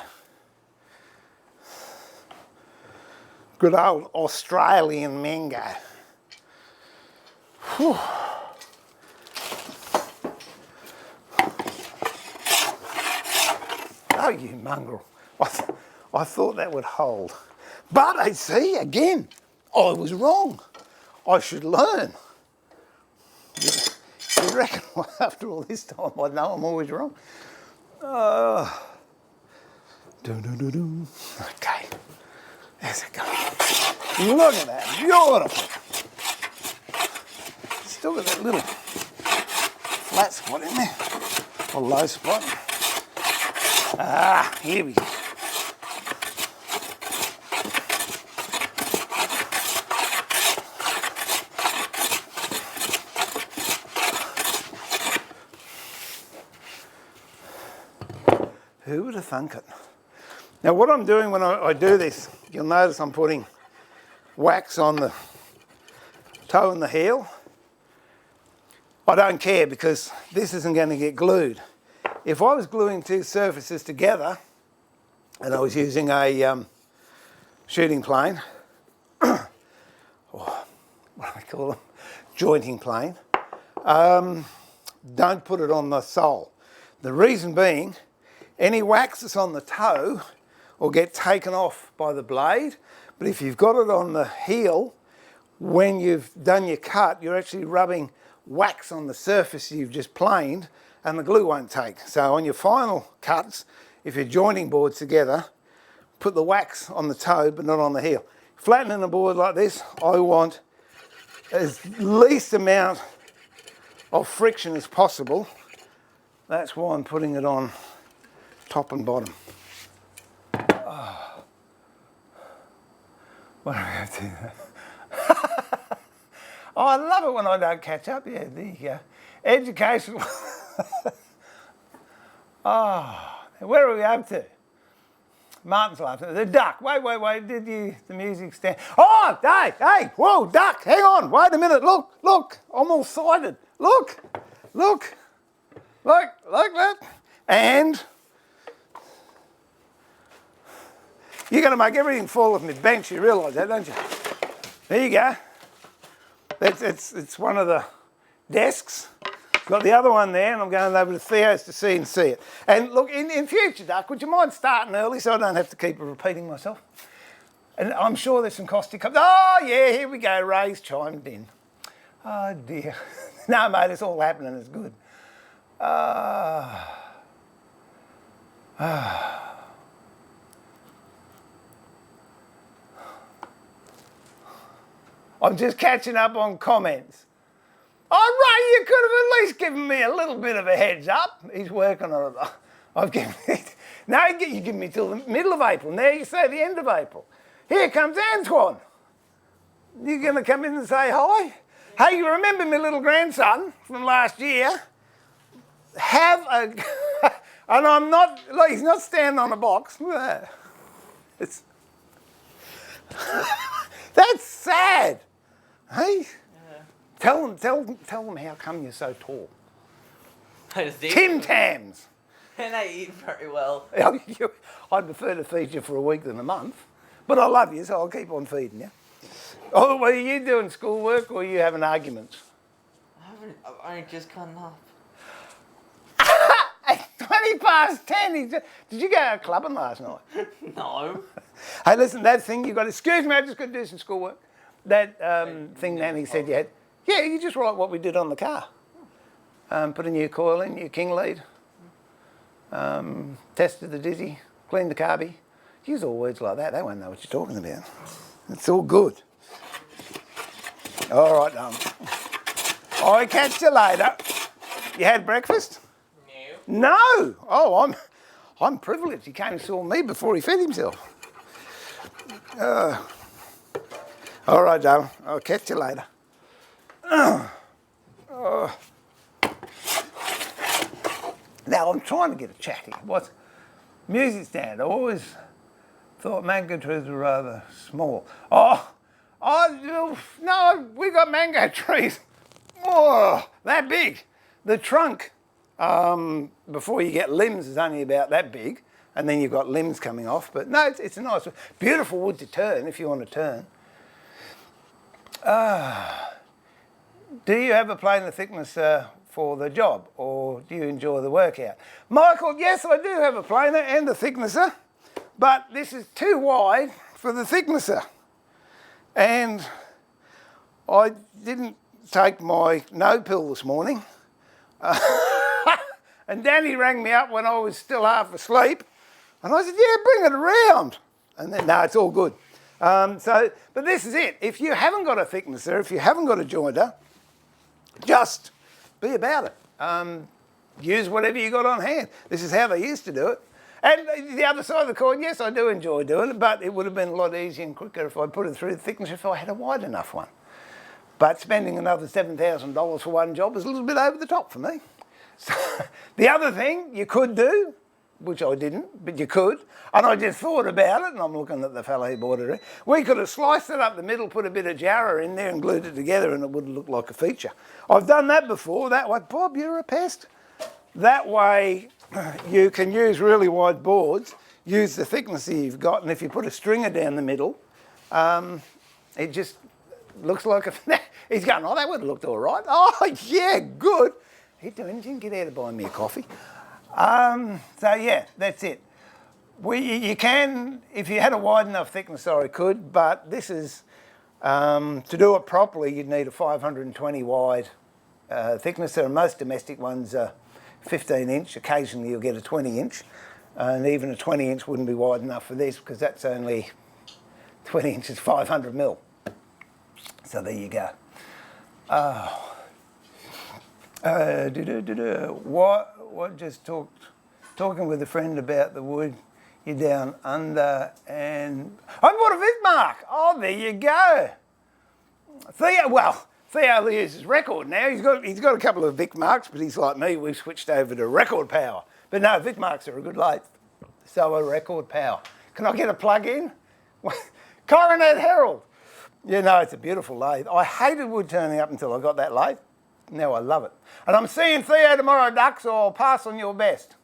Good old Australian mango. Whew. Oh, you mongrel. I thought that would hold. But I see, again, I was wrong. I should learn. You reckon after all this time I know I'm always wrong? Okay, there's it going. Look at that, beautiful. Still got that little flat spot in there, or low spot. Ah, here we go. Who would have thunk it? Now what I'm doing when I do this, you'll notice I'm putting wax on the toe and the heel. I don't care because this isn't going to get glued. If I was gluing two surfaces together and I was using a shooting plane, or what do I call them? Jointing plane, don't put it on the sole. The reason being, any wax that's on the toe will get taken off by the blade, but if you've got it on the heel, when you've done your cut, you're actually rubbing wax on the surface you've just planed and the glue won't take. So on your final cuts, if you're joining boards together, put the wax on the toe but not on the heel. Flattening a board like this, I want as least amount of friction as possible. That's why I'm putting it on top and bottom. Oh. What do we have to do? Oh, I love it when I don't catch up. Yeah, there you go. Education. Oh. Where are we up to? Martin's laughing. The duck. Wait. Did the music stand? Oh, hey, whoa, duck. Hang on. Wait a minute. Look. I'm all sighted. Look. That. And you're going to make everything fall off my bench. You realise that, don't you? There you go. It's one of the desks. Got the other one there, and I'm going over to Theo's to see it. And look, in future, Duck, would you mind starting early so I don't have to keep repeating myself? And I'm sure there's some costly cups. Oh, yeah, here we go. Ray's chimed in. Oh, dear. No, mate, it's all happening. It's good. I'm just catching up on comments. Oh, Ray, you could have at least given me a little bit of a heads up. He's working on it. I've given it. Now you give me till the middle of April. Now you say the end of April. Here comes Antoine. You're going to come in and say hi? Hey, you remember my little grandson from last year? And I'm not, look, he's not standing on a box. It's, that's sad. Hey? Tell them how come you're so tall. Tim Tams. And I eat very well. I'd prefer to feed you for a week than a month. But I love you, so I'll keep on feeding you. Oh, well, are you doing schoolwork or are you having arguments? I've only just gotten up. At 20 past 10, did you go out clubbing last night? No. Hey, listen, that thing you got, excuse me, I just got to do some schoolwork. That thing Nanny said you had. Yeah, you just write what we did on the car. Put a new coil in, new king lead. Tested the dizzy, cleaned the carby. Use all words like that, they won't know what you're talking about. It's all good. All right, I'll catch you later. You had breakfast? No. No! Oh, I'm privileged. He came and saw me before he fed himself. All right, darling. I'll catch you later. Now, I'm trying to get a chat here. What's music stand? I always thought mango trees were rather small. No, we got mango trees. Oh, that big. The trunk, before you get limbs, is only about that big. And then you've got limbs coming off. But no, it's a nice, beautiful wood to turn if you want to turn. Do you have a planer thickness for the job, or do you enjoy the workout? Michael, yes, I do have a planer and a thicknesser, but this is too wide for the thicknesser. And I didn't take my no pill this morning. And Danny rang me up when I was still half asleep, and I said, yeah, bring it around. And then, no, it's all good. But this is it. If you haven't got a thicknesser, if you haven't got a jointer, just be about it. Use whatever you got on hand. This is how they used to do it. And the other side of the coin, yes, I do enjoy doing it, but it would have been a lot easier and quicker if I put it through the thicknesser if I had a wide enough one. But spending another $7,000 for one job is a little bit over the top for me. So, the other thing you could do, which I didn't, but you could, and I just thought about it, and I'm looking at the fellow who bought it. We could have sliced it up the middle, put a bit of jarrah in there and glued it together, and it would look like a feature. I've done that before. That way, Bob, you're a pest. That way you can use really wide boards, use the thickness that you've got, and if you put a stringer down the middle, it just looks like a... He's going, oh, that would have looked all right. Oh, yeah, good. He didn't get out to buy me a coffee. So yeah, that's it. You can, if you had a wide enough thickness, I could, but this is, to do it properly, you'd need a 520 wide thickness. And most domestic ones are 15 inch. Occasionally you'll get a 20 inch, and even a 20 inch wouldn't be wide enough for this because that's only 20 inches, 500 mil. So there you go. What just talking with a friend about the wood, you're down under, and I bought a Bismarck. Oh, there you go. Theo uses record now. He's got a couple of Vic marks, but he's like me. We've switched over to record power. But no, Vic Marks are a good lathe. So a record power. Can I get a plug in? Coronet Herald. You know, it's a beautiful lathe. I hated wood turning up until I got that lathe. Now I love it. And I'm seeing Theo tomorrow, Duck, so I'll pass on your best.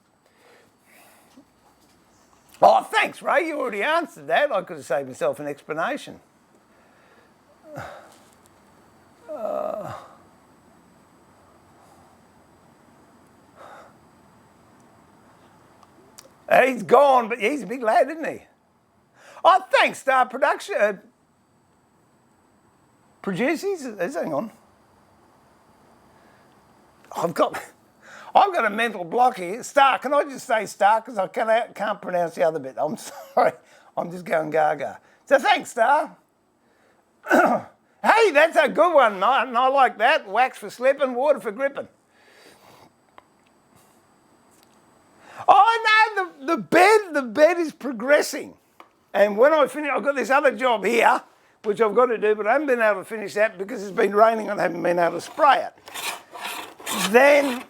Oh, thanks, Ray. You already answered that. I could have saved myself an explanation. He's gone, but he's a big lad, isn't he? Oh, thanks, Star Production. Producers? Hang on. I've got a mental block here. Star, can I just say Star? Because I can't pronounce the other bit. I'm sorry. I'm just going gaga. So thanks, Star. Hey, that's a good one, Martin. I like that. Wax for slipping, water for gripping. Oh no, the bed is progressing. And when I finish, I've got this other job here, which I've got to do, but I haven't been able to finish that because it's been raining and I haven't been able to spray it. Then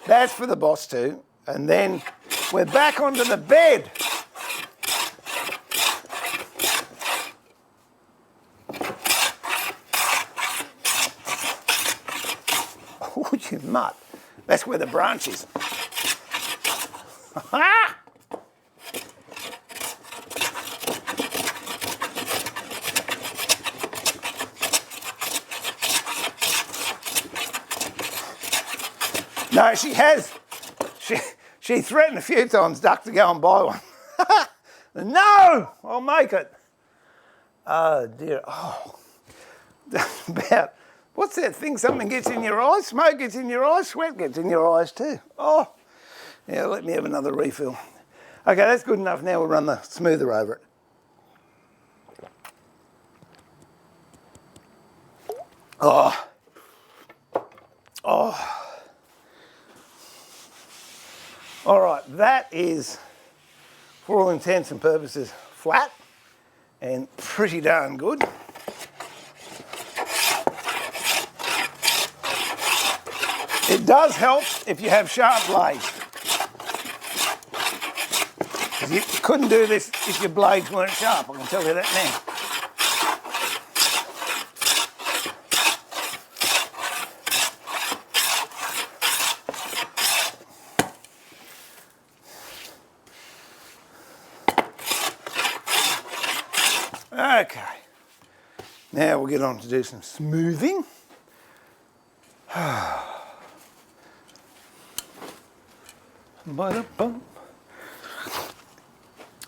that's for the boss too. And then we're back onto the bed. Oh, you mutt. That's where the branch is. Ah! No, she has. She threatened a few times, Duck, to go and buy one. No, I'll make it. Oh dear. Oh, about what's that thing? Something gets in your eyes, smoke gets in your eyes, sweat gets in your eyes too. Oh, yeah. Let me have another refill. Okay, that's good enough. Now we'll run the smoother over it. Oh. Oh. All right, that is, for all intents and purposes, flat and pretty darn good. It does help if you have sharp blades. You couldn't do this if your blades weren't sharp, I can tell you that now. Okay, now we'll get on to do some smoothing.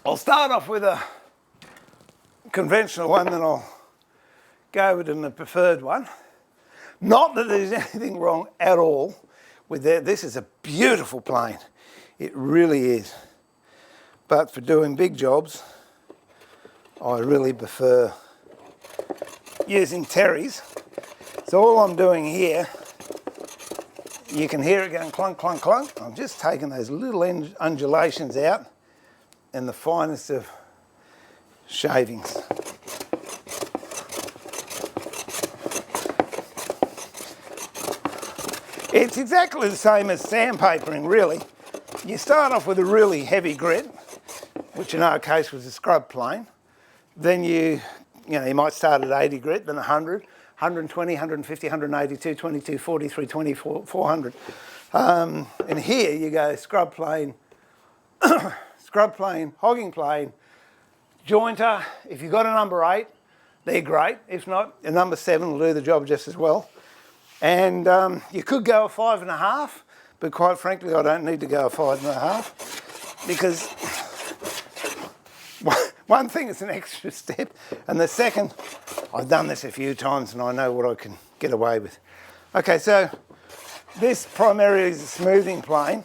I'll start off with a conventional one, then I'll go with the preferred one. Not that there's anything wrong at all with that. This is a beautiful plane. It really is. But for doing big jobs, I really prefer using Terry's. So all I'm doing here, you can hear it going clunk, clunk, clunk. I'm just taking those little undulations out and the finest of shavings. It's exactly the same as sandpapering, really. You start off with a really heavy grit, which in our case was a scrub plane. Then you might start at 80 grit, then 100, 120, 150, 180, 222, 43, 24, 400. And here you go scrub plane, scrub plane, hogging plane, jointer. If you've got a number 8, they're great. If not, a number 7 will do the job just as well. And you could go a 5.5, but quite frankly, I don't need to go a 5.5 because one thing is an extra step, and the second, I've done this a few times and I know what I can get away with. Okay, so this primarily is a smoothing plane,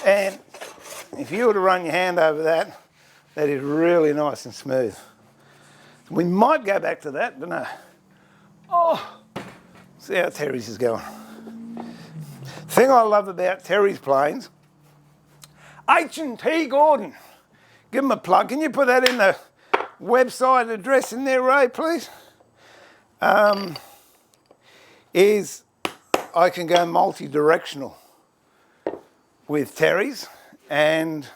and if you were to run your hand over that, that is really nice and smooth. We might go back to that, don't know. Oh, see how Terry's is going. Thing I love about Terry's planes, H&T Gordon. Give them a plug. Can you put that in the website address in there, Ray, please? Is I can go multi-directional with Terry's, and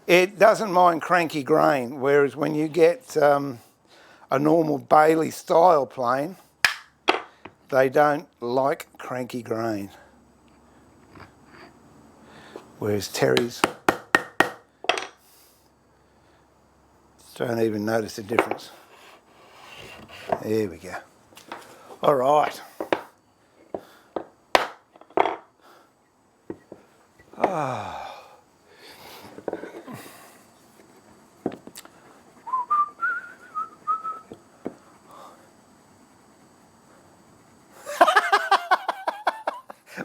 it doesn't mind cranky grain, whereas when you get a normal Bailey style plane, they don't like cranky grain. Whereas Terry's don't even notice the difference. There we go. All right.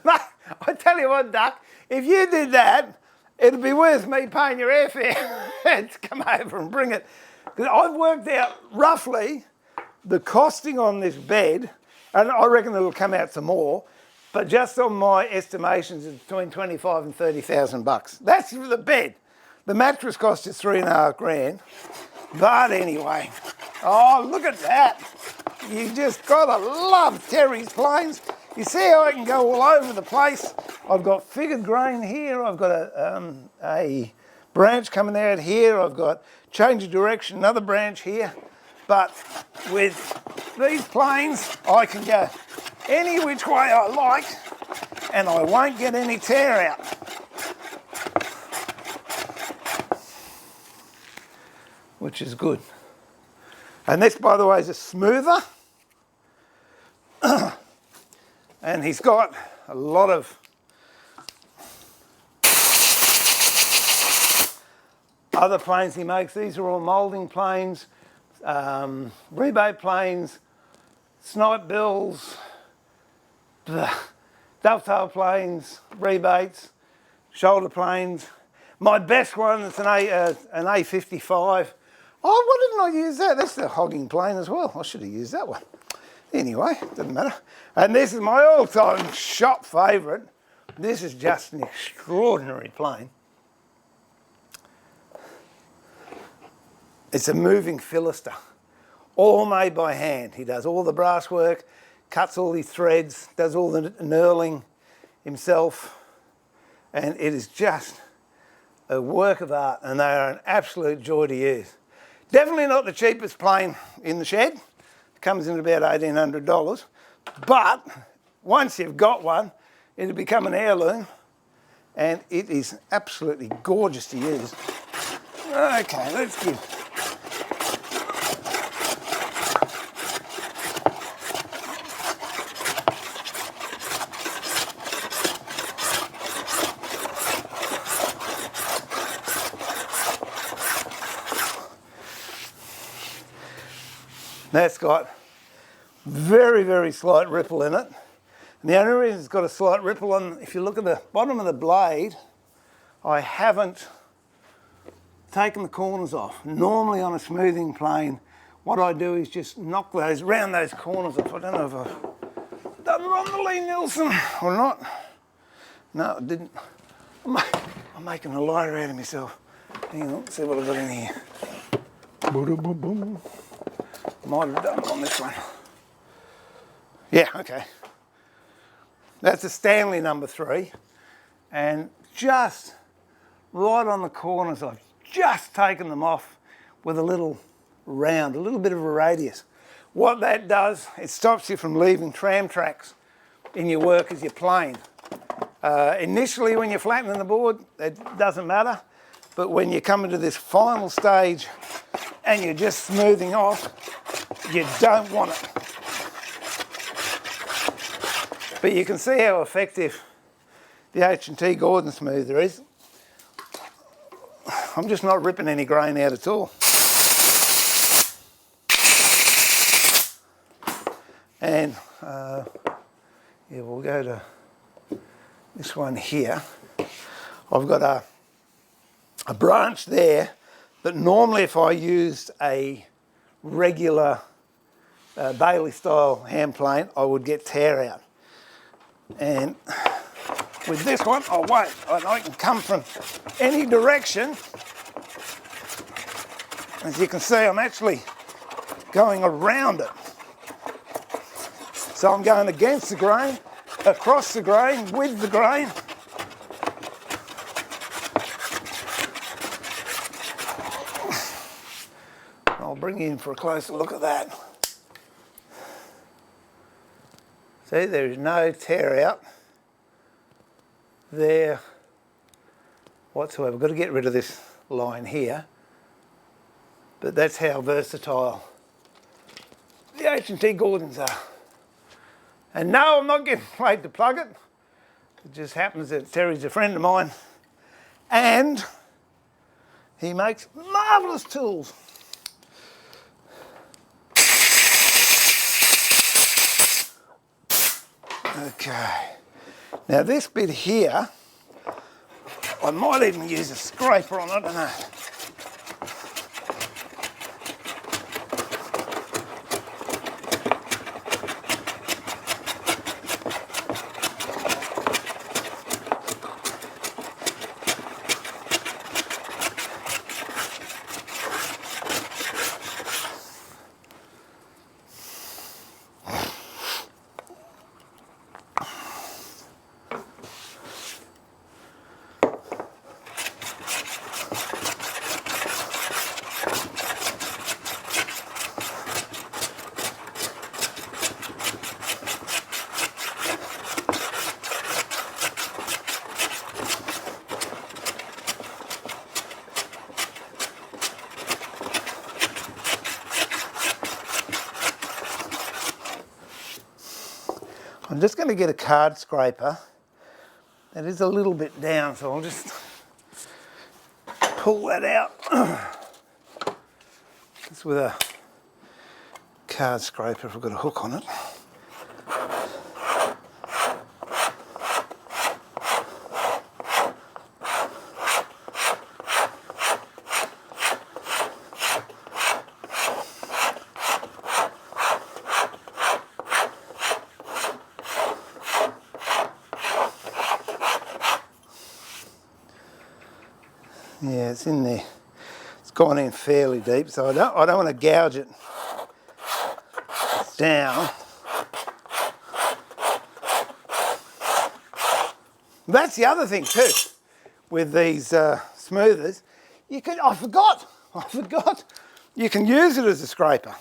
Mate, I tell you what, Duck, if you did that, it'd be worth me paying your airfare to come over and bring it. Because I've worked out roughly the costing on this bed, and I reckon it'll come out some more, but just on my estimations, it's between 25 and 30,000 bucks. That's for the bed. The mattress cost you $3.5 grand. But anyway, oh, look at that. You just gotta love Terry's planes. You see how I can go all over the place? I've got figured grain here. I've got a branch coming out here. I've got change of direction, another branch here. But with these planes, I can go any which way I like and I won't get any tear out. Which is good. And this, by the way, is a smoother. And he's got a lot of other planes he makes. These are all moulding planes, rebate planes, snipe bills, dovetail planes, rebates, shoulder planes. My best one is an A55. Oh, why didn't I use that? That's the hogging plane as well. I should have used that one. Anyway, doesn't matter. And this is my all-time shop favourite. This is just an extraordinary plane. It's a moving Philister, all made by hand. He does all the brass work, cuts all his threads, does all the knurling himself, and it is just a work of art, and they are an absolute joy to use. Definitely not the cheapest plane in the shed. It comes in about $1,800, but once you've got one, it'll become an heirloom, and it is absolutely gorgeous to use. Okay, let's give. That's got very, very slight ripple in it. And the only reason it's got a slight ripple on, if you look at the bottom of the blade, I haven't taken the corners off. Normally on a smoothing plane, what I do is just knock round those corners off. I don't know if I've done it on the Lee Nielsen or not. No, I didn't. I'm making a lighter out of myself. Hang on, let's see what I've got in here. Boom. Might have done it on this one. Yeah, okay. That's a Stanley number 3. And just right on the corners, I've just taken them off with a little round, a little bit of a radius. What that does, it stops you from leaving tram tracks in your work as your plane. Initially, when you're flattening the board, it doesn't matter. But when you come into this final stage and you're just smoothing off, you don't want it. But you can see how effective the H&T Gordon smoother is. I'm just not ripping any grain out at all. And yeah, we'll go to this one here. I've got a branch there that normally if I used a regular Bailey style hand plane, I would get tear out. And with this one, I won't. I can come from any direction. As you can see, I'm actually going around it. So I'm going against the grain, across the grain, with the grain. I'll bring you in for a closer look at that. See, there is no tear out there whatsoever. I've got to get rid of this line here, but that's how versatile the H&T Gordons are. And no, I'm not getting paid to plug it. It just happens that Terry's a friend of mine and he makes marvellous tools. Okay, now this bit here, I might even use a scraper on it, I don't know. I'm just going to get a card scraper that is a little bit down, so I'll just pull that out. Just with a card scraper if I've got a hook on it. Yeah, it's in there. It's gone in fairly deep, so I don't want to gouge it down. That's the other thing too with these smoothers. You can, I forgot, you can use it as a scraper.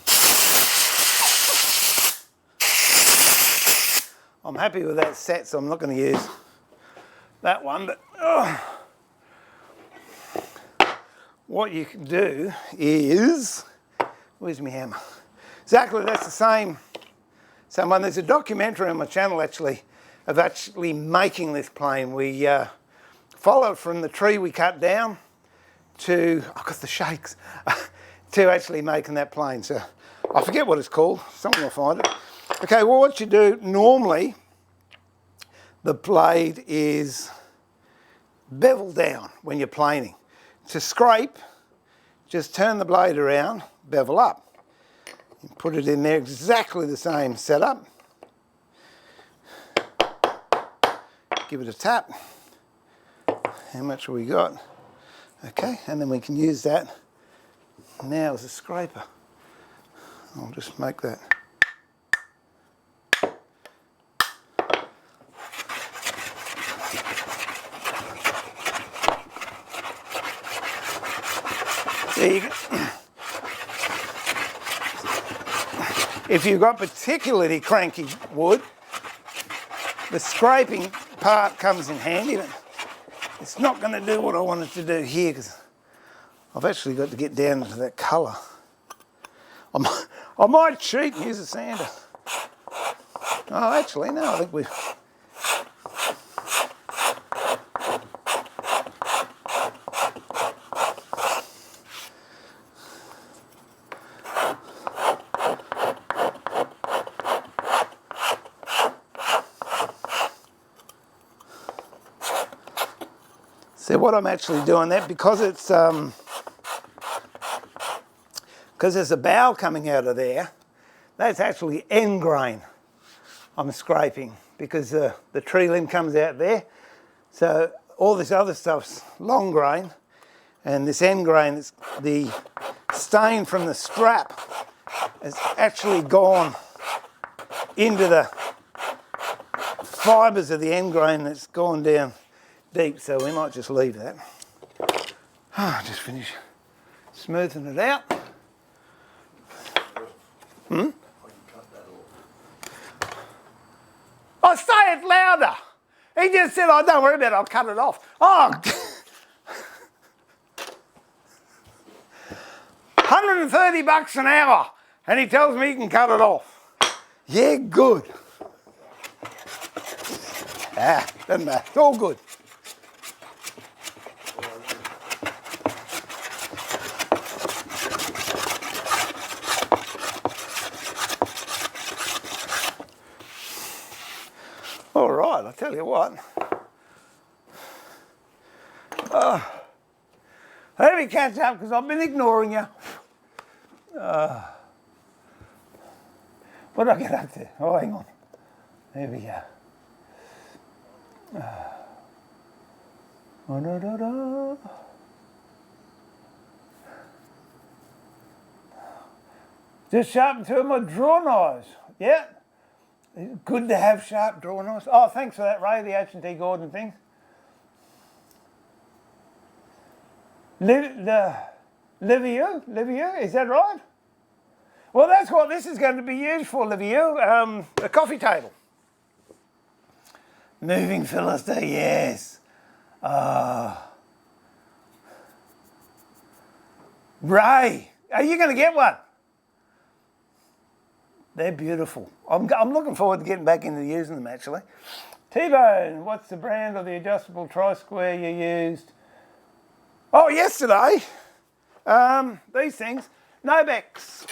I'm happy with that set, so I'm not going to use that one, but what you can do is, where's my hammer? Exactly, that's the same one. There's a documentary on my channel actually of actually making this plane. We follow it from the tree we cut down to, I've got the shakes, to actually making that plane. So I forget what it's called, someone will find it. Okay, well what you do, normally the blade is bevel down when you're planing. To scrape, just turn the blade around, bevel up. You put it in there, exactly the same setup. Give it a tap. How much have we got? Okay, and then we can use that now as a scraper. I'll just make that. There you go. If you've got particularly cranky wood, the scraping part comes in handy, but it's not going to do what I wanted to do here because I've actually got to get down into that colour. I might cheat and use a sander. Oh, actually, no, I think we've... So what I'm actually doing that, because it's because there's a bough coming out of there, that's actually end grain I'm scraping because the tree limb comes out there. So all this other stuff's long grain, and this end grain, is the stain from the strap has actually gone into the fibres of the end grain that's gone down deep, so we might just leave that. Just finish smoothing it out. Oh, say it louder. He just said, oh, don't worry about it, I'll cut it off. Oh, 130 bucks an hour, and he tells me he can cut it off. Yeah, good. Doesn't matter, it's all good. All right, I'll tell you what. Let me catch up because I've been ignoring you. What did I get up to? Oh, hang on. There we go. Just sharpened two of my draw knives. Yeah. Good to have sharp draw knives. Oh, thanks for that, Ray, the H&T Gordon thing. Liviu, is that right? Well, that's what this is going to be used for, Liviu, a coffee table. Moving Philister, yes. Ray, are you going to get one? They're beautiful. I'm looking forward to getting back into using them, actually. T-Bone, what's the brand of the adjustable tri-square you used? Oh, yesterday, these things, Nobex.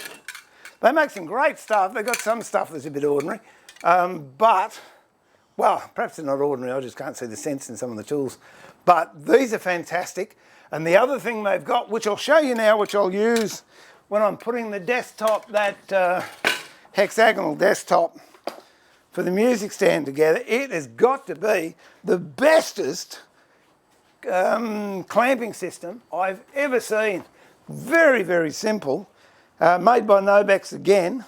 They make some great stuff. They've got some stuff that's a bit ordinary, but, well, perhaps they're not ordinary. I just can't see the sense in some of the tools. But these are fantastic. And the other thing they've got, which I'll show you now, which I'll use when I'm putting the desktop, that hexagonal desktop for the music stand together, it has got to be the bestest clamping system I've ever seen. Very, very simple. Made by Nobex again,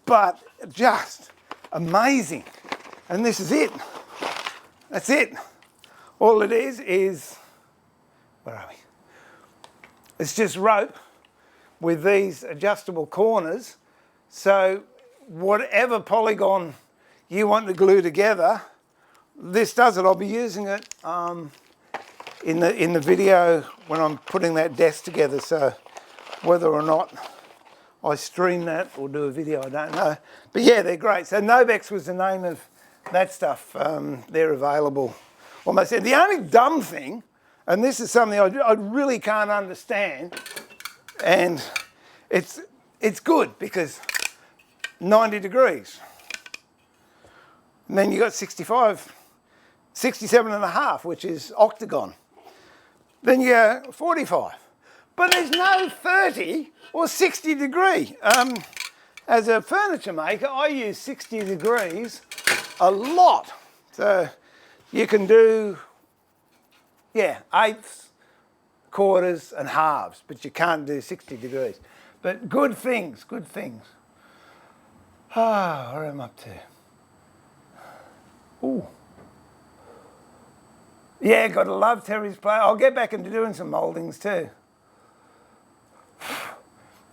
but just amazing. And this is it. That's it. All it is, where are we? It's just rope with these adjustable corners. So whatever polygon you want to glue together, this does it. I'll be using it in the video when I'm putting that desk together. So whether or not I stream that or do a video, I don't know. But yeah, they're great. So Nobex was the name of that stuff. They're available almost. The only dumb thing, and this is something I really can't understand, and it's good because 90 degrees. And then you got 65, 67 and a half, which is octagon. Then you go 45. But there's no 30 or 60 degree. As a furniture maker, I use 60 degrees a lot. So you can do, yeah, eighths, quarters and halves, but you can't do 60 degrees. But good things, good things. Where am I up to? Ooh. Yeah, gotta love Terry's play. I'll get back into doing some mouldings too.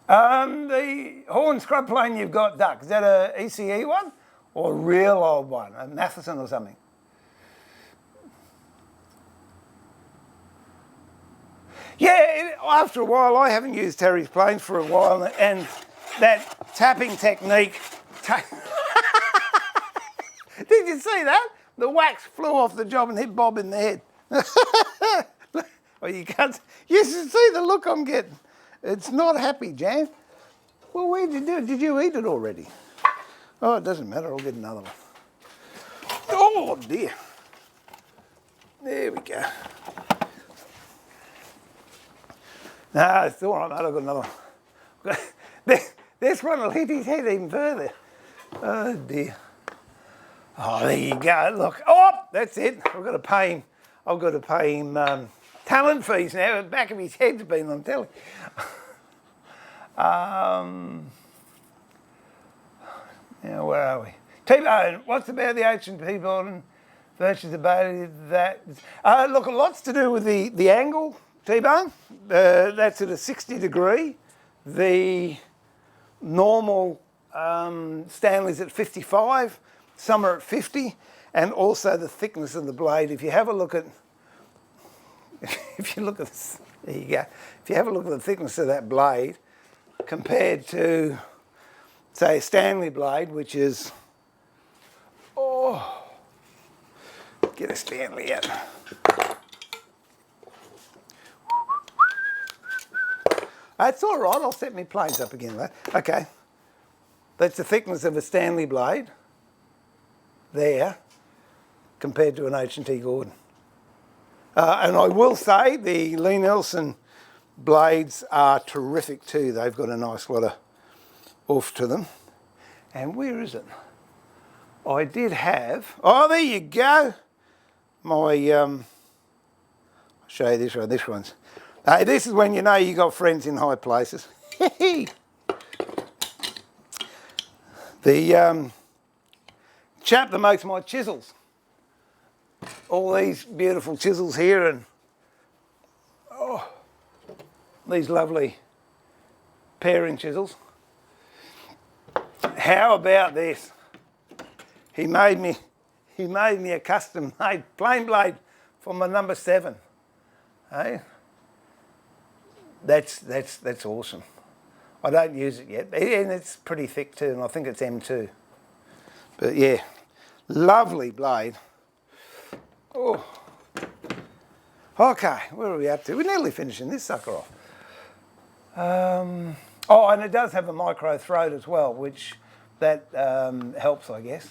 The horn scrub plane you've got, Duck, is that a ECE one or a real old one, a Matheson or something? Yeah, after a while, I haven't used Terry's planes for a while, and that tapping technique. Did you see that? The wax flew off the job and hit Bob in the head. Well, you can't. You should see the look I'm getting. It's not happy, Jan. Well, where did you do it? Did you eat it already? Oh, it doesn't matter. I'll get another one. Oh, dear. There we go. No, it's all right, mate. I've got another one. This one will hit his head even further. Oh, dear. Oh, there you go. Look. Oh, that's it. I've got to pay him talent fees now. The back of his head's been on telly. Now, where are we? T-bone, what's about the ancient T-bone versus about that? Look, a lot's to do with the angle T-bone. That's at a 60 degree. The normal Stanley's at 55, some are at 50, and also the thickness of the blade. If you have a look at, if you look at this, there you go. If you have a look at the thickness of that blade compared to, say, a Stanley blade, which is, oh, get a Stanley out. That's all right, I'll set my planes up again, mate. Okay, that's the thickness of a Stanley blade there compared to an H&T Gordon. And I will say the Lee Nelson blades are terrific too. They've got a nice lot of oof to them. And where is it? I did have, oh, there you go. My, I'll show you this one, this one's. This is when you know you got friends in high places. The chap that makes my chisels. All these beautiful chisels here and oh, these lovely pairing chisels. How about this? He made me a custom made plain blade for my number 7. Hey? That's awesome. I don't use it yet, and it's pretty thick too, and I think it's M2. But yeah, lovely blade. Oh. Okay, where are we up to? We're nearly finishing this sucker off. Oh, and it does have a micro throat as well, which that helps, I guess.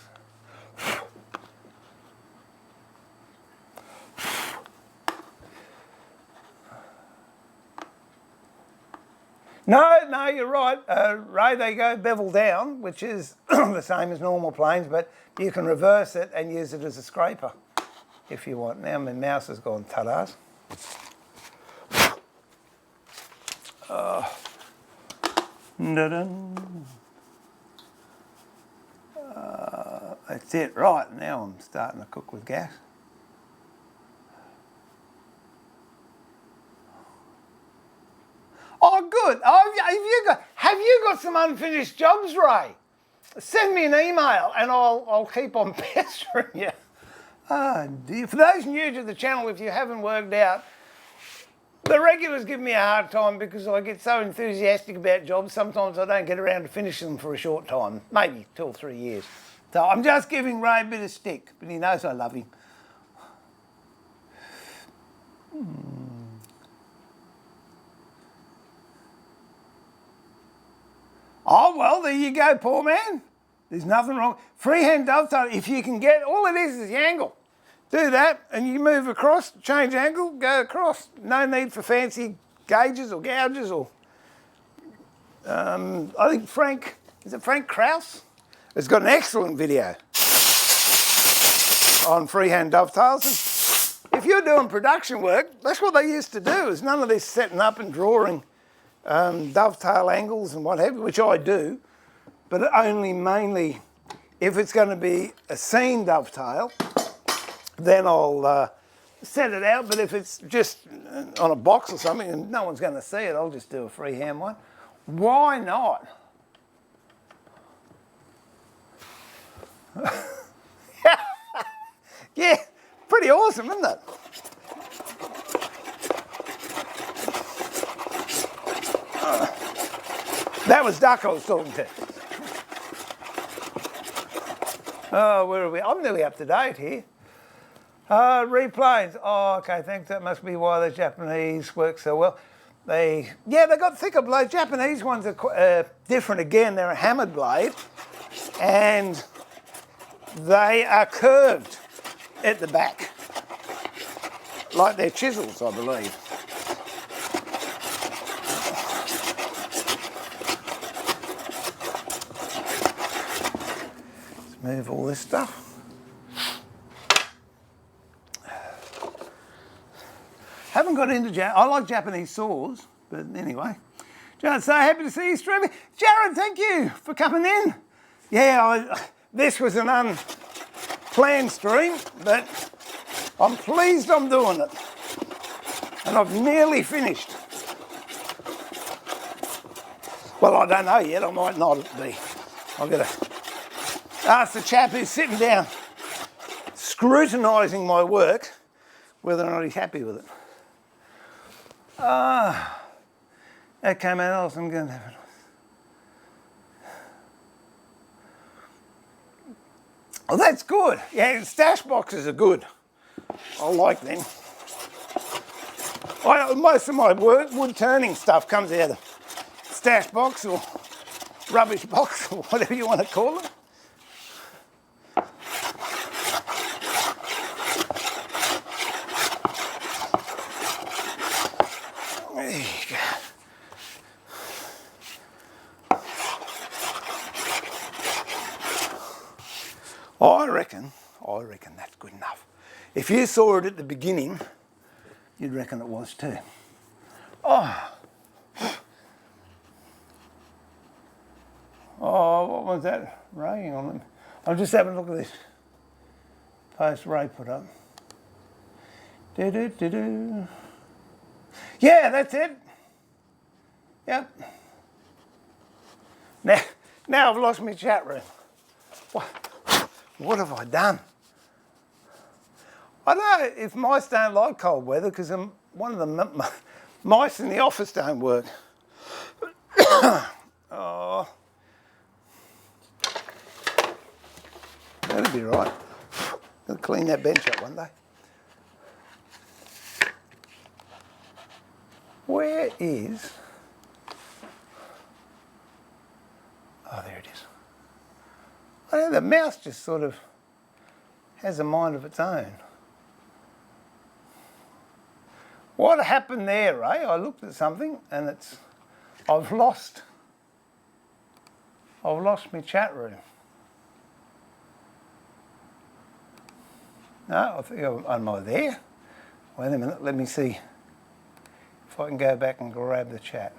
No, you're right. Ray, they go bevel down, which is the same as normal planes, but you can reverse it and use it as a scraper if you want. Now my mouse has gone ta-das. That's it. Right, now I'm starting to cook with gas. Oh, good. Oh, have you got some unfinished jobs, Ray? Send me an email and I'll keep on pestering you. Oh, dear. For those new to the channel, if you haven't worked out, the regulars give me a hard time because I get so enthusiastic about jobs, sometimes I don't get around to finishing them for a short time, maybe 2 or 3 years. So I'm just giving Ray a bit of stick, but he knows I love him. Oh, well, there you go, poor man. There's nothing wrong. Freehand dovetail, if you can get, all it is the angle. Do that, and you move across, change angle, go across. No need for fancy gauges or gouges or... I think Frank, is it Frank Krause? Has got an excellent video on freehand dovetails. And if you're doing production work, that's what they used to do, is none of this setting up and drawing dovetail angles and what have you, which I do, but only mainly if it's going to be a seam dovetail, then I'll set it out. But if it's just on a box or something and no one's going to see it, I'll just do a freehand one. Why not? Yeah, pretty awesome, isn't it? That was Duck I was talking to. Oh, where are we? I'm nearly up to date here. Replanes. Oh, okay, thanks. That must be why the Japanese work so well. They got thicker blades. Japanese ones are different again. They're a hammered blade, and they are curved at the back, like they're chisels, I believe. Move all this stuff. Haven't got into I like Japanese saws, but anyway. Jared, so happy to see you streaming. Jared, thank you for coming in. Yeah, this was an unplanned stream, but I'm pleased I'm doing it. And I've nearly finished. Well, I don't know yet, I might not be. I've got to ask the chap who's sitting down scrutinising my work whether or not he's happy with it. Okay, mate, I'm going to have it. Oh, that's good. Yeah, stash boxes are good. I like them. Most of my wood turning stuff comes out of stash box or rubbish box or whatever you want to call it. There you go. I reckon that's good enough. If you saw it at the beginning, you'd reckon it was too. Oh, what was that raying on them? I'll just have a look at this post Ray put up. Do. Yeah, that's it. Yep. Now I've lost my chat room. What have I done? I don't know if mice don't like cold weather because one of the mice in the office don't work. Oh, that'll be right. I'll clean that bench up one day. Where is... Oh, there it is. Oh, the mouse just sort of has a mind of its own. What happened there, Ray? I looked at something and I've lost my chat room. No, I think, am I there? Wait a minute, let me see if I can go back and grab the chat.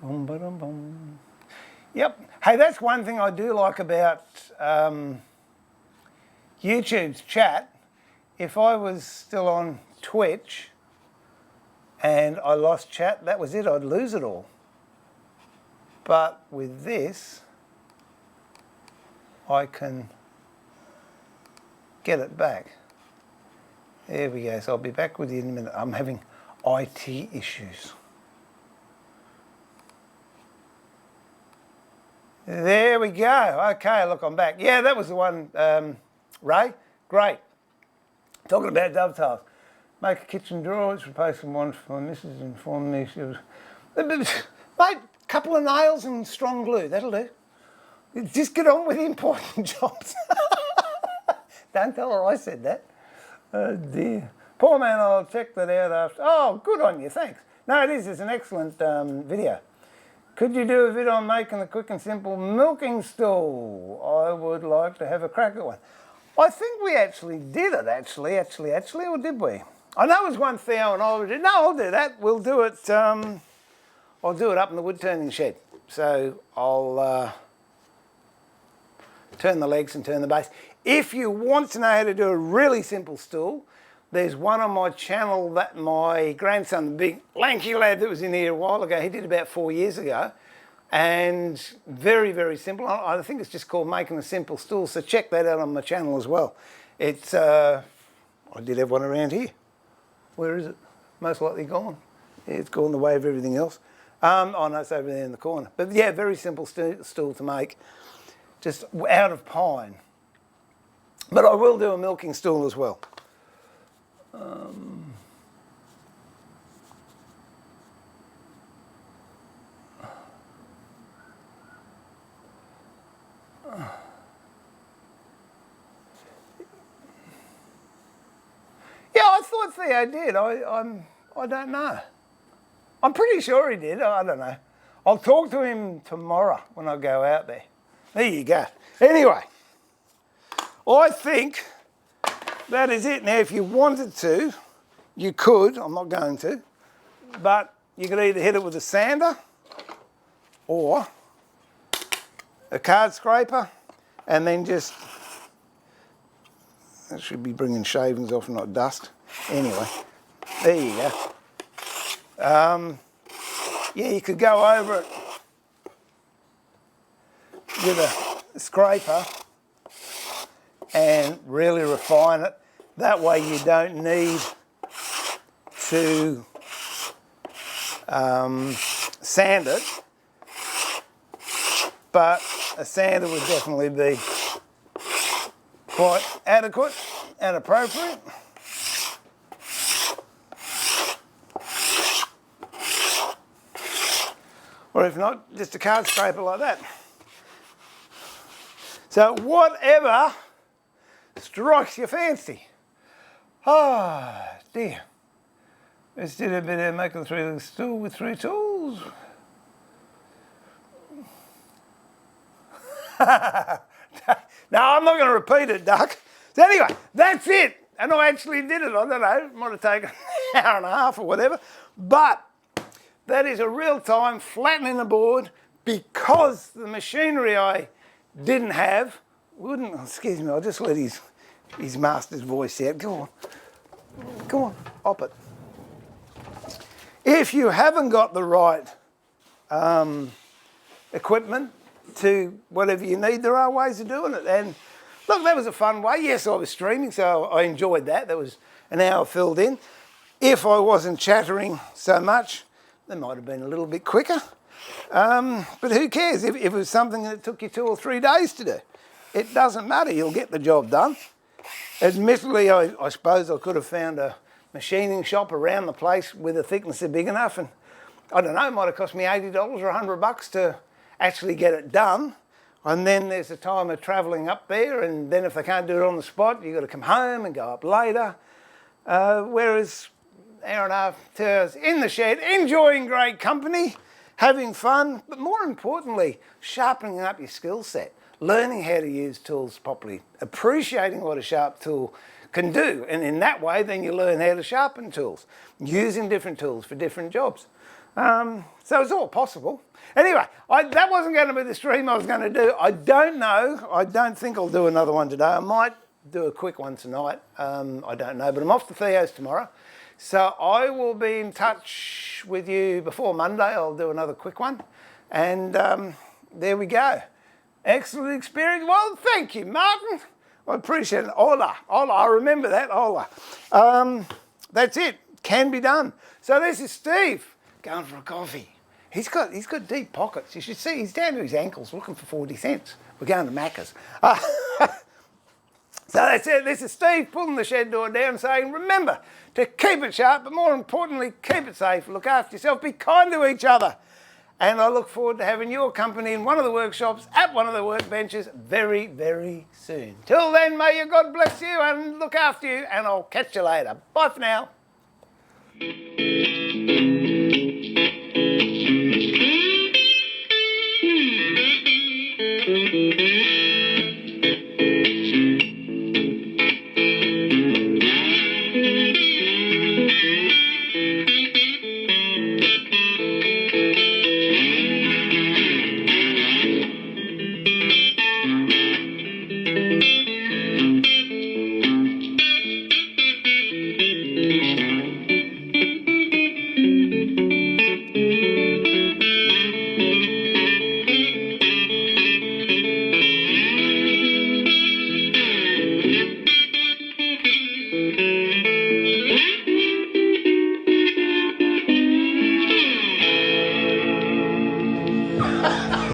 Boom, boom, boom. Yep. Hey, that's one thing I do like about YouTube's chat. If I was still on Twitch and I lost chat, that was it, I'd lose it all. But with this, I can get it back. There we go, so I'll be back with you in a minute. I'm having IT issues. There we go. Okay, look, I'm back. Yeah, that was the one, Ray. Great. Talking about dovetails. Make a kitchen drawer, it's replacing one for my missus, informed me she was... Mate, a couple of nails and strong glue, that'll do. Just get on with the important jobs. Don't tell her I said that. Oh dear. Poor man, I'll check that out after. Oh, good on you, thanks. No, it is, it's an excellent video. Could you do a video on making a quick and simple milking stool? I would like to have a crack at one. I think we actually did it, actually, or did we? I know it was one Theo and I did. No, I'll do that. We'll do it, I'll do it up in the wood turning shed. So I'll turn the legs and turn the base. If you want to know how to do a really simple stool, there's one on my channel that my grandson, the big lanky lad that was in here a while ago, he did about 4 years ago. And very, very simple. I think it's just called Making a Simple Stool. So check that out on my channel as well. It's, I did have one around here. Where is it? Most likely gone. Yeah, it's gone the way of everything else. Oh no, it's over there in the corner. But yeah, very simple stool to make, just out of pine. But I will do a milking stool as well. Yeah, I thought Theo did. I don't know. I'm pretty sure he did. I don't know. I'll talk to him tomorrow when I go out there. There you go. Anyway, I think that is it. Now, if you wanted to, you could. I'm not going to. But you could either hit it with a sander or a card scraper, and then just, that should be bringing shavings off, not dust. Anyway, there you go. Yeah, you could go over it with a scraper and really refine it. That way you don't need to sand it, but a sander would definitely be quite adequate and appropriate. Or if not, just a card scraper like that. So whatever strikes your fancy. Oh dear. Let's do a bit of making a three-legged stool with 3 tools. No, I'm not going to repeat it, Duck. So anyway, that's it. And I actually did it. I don't know, it might have taken an hour and a half or whatever. But that is a real-time flattening the board because the machinery I didn't have wouldn't, excuse me, I'll just let his master's voice out. Go on, op it. If you haven't got the right equipment to whatever you need, there are ways of doing it. And look, that was a fun way. Yes, I was streaming, so I enjoyed that. That was an hour filled in. If I wasn't chattering so much, they might have been a little bit quicker. But who cares if it was something that took you 2 or 3 days to do? It doesn't matter, you'll get the job done. Admittedly, I suppose I could have found a machining shop around the place with a thickness big enough, and I don't know, it might have cost me $80 or $100 to actually get it done. And then there's the time of travelling up there, and then if they can't do it on the spot, you've got to come home and go up later. Whereas hour and a half, 2 hours in the shed, enjoying great company, having fun, but more importantly, sharpening up your skill set, learning how to use tools properly, appreciating what a sharp tool can do. And in that way, then you learn how to sharpen tools, using different tools for different jobs. So it's all possible. Anyway, that wasn't going to be the stream I was going to do. I don't know. I don't think I'll do another one today. I might do a quick one tonight. I don't know, but I'm off to Theo's tomorrow. So I will be in touch with you before Monday. I'll do another quick one. And there we go. Excellent experience. Well, thank you, Martin. I appreciate it. Hola, I remember that, hola. That's it, can be done. So this is Steve going for a coffee. He's got deep pockets. You should see, he's down to his ankles looking for 40 cents. We're going to Macca's. So that's it. This is Steve pulling the shed door down saying, remember to keep it sharp, but more importantly, keep it safe. Look after yourself. Be kind to each other. And I look forward to having your company in one of the workshops at one of the workbenches very, very soon. Till then, may your God bless you and look after you, and I'll catch you later. Bye for now.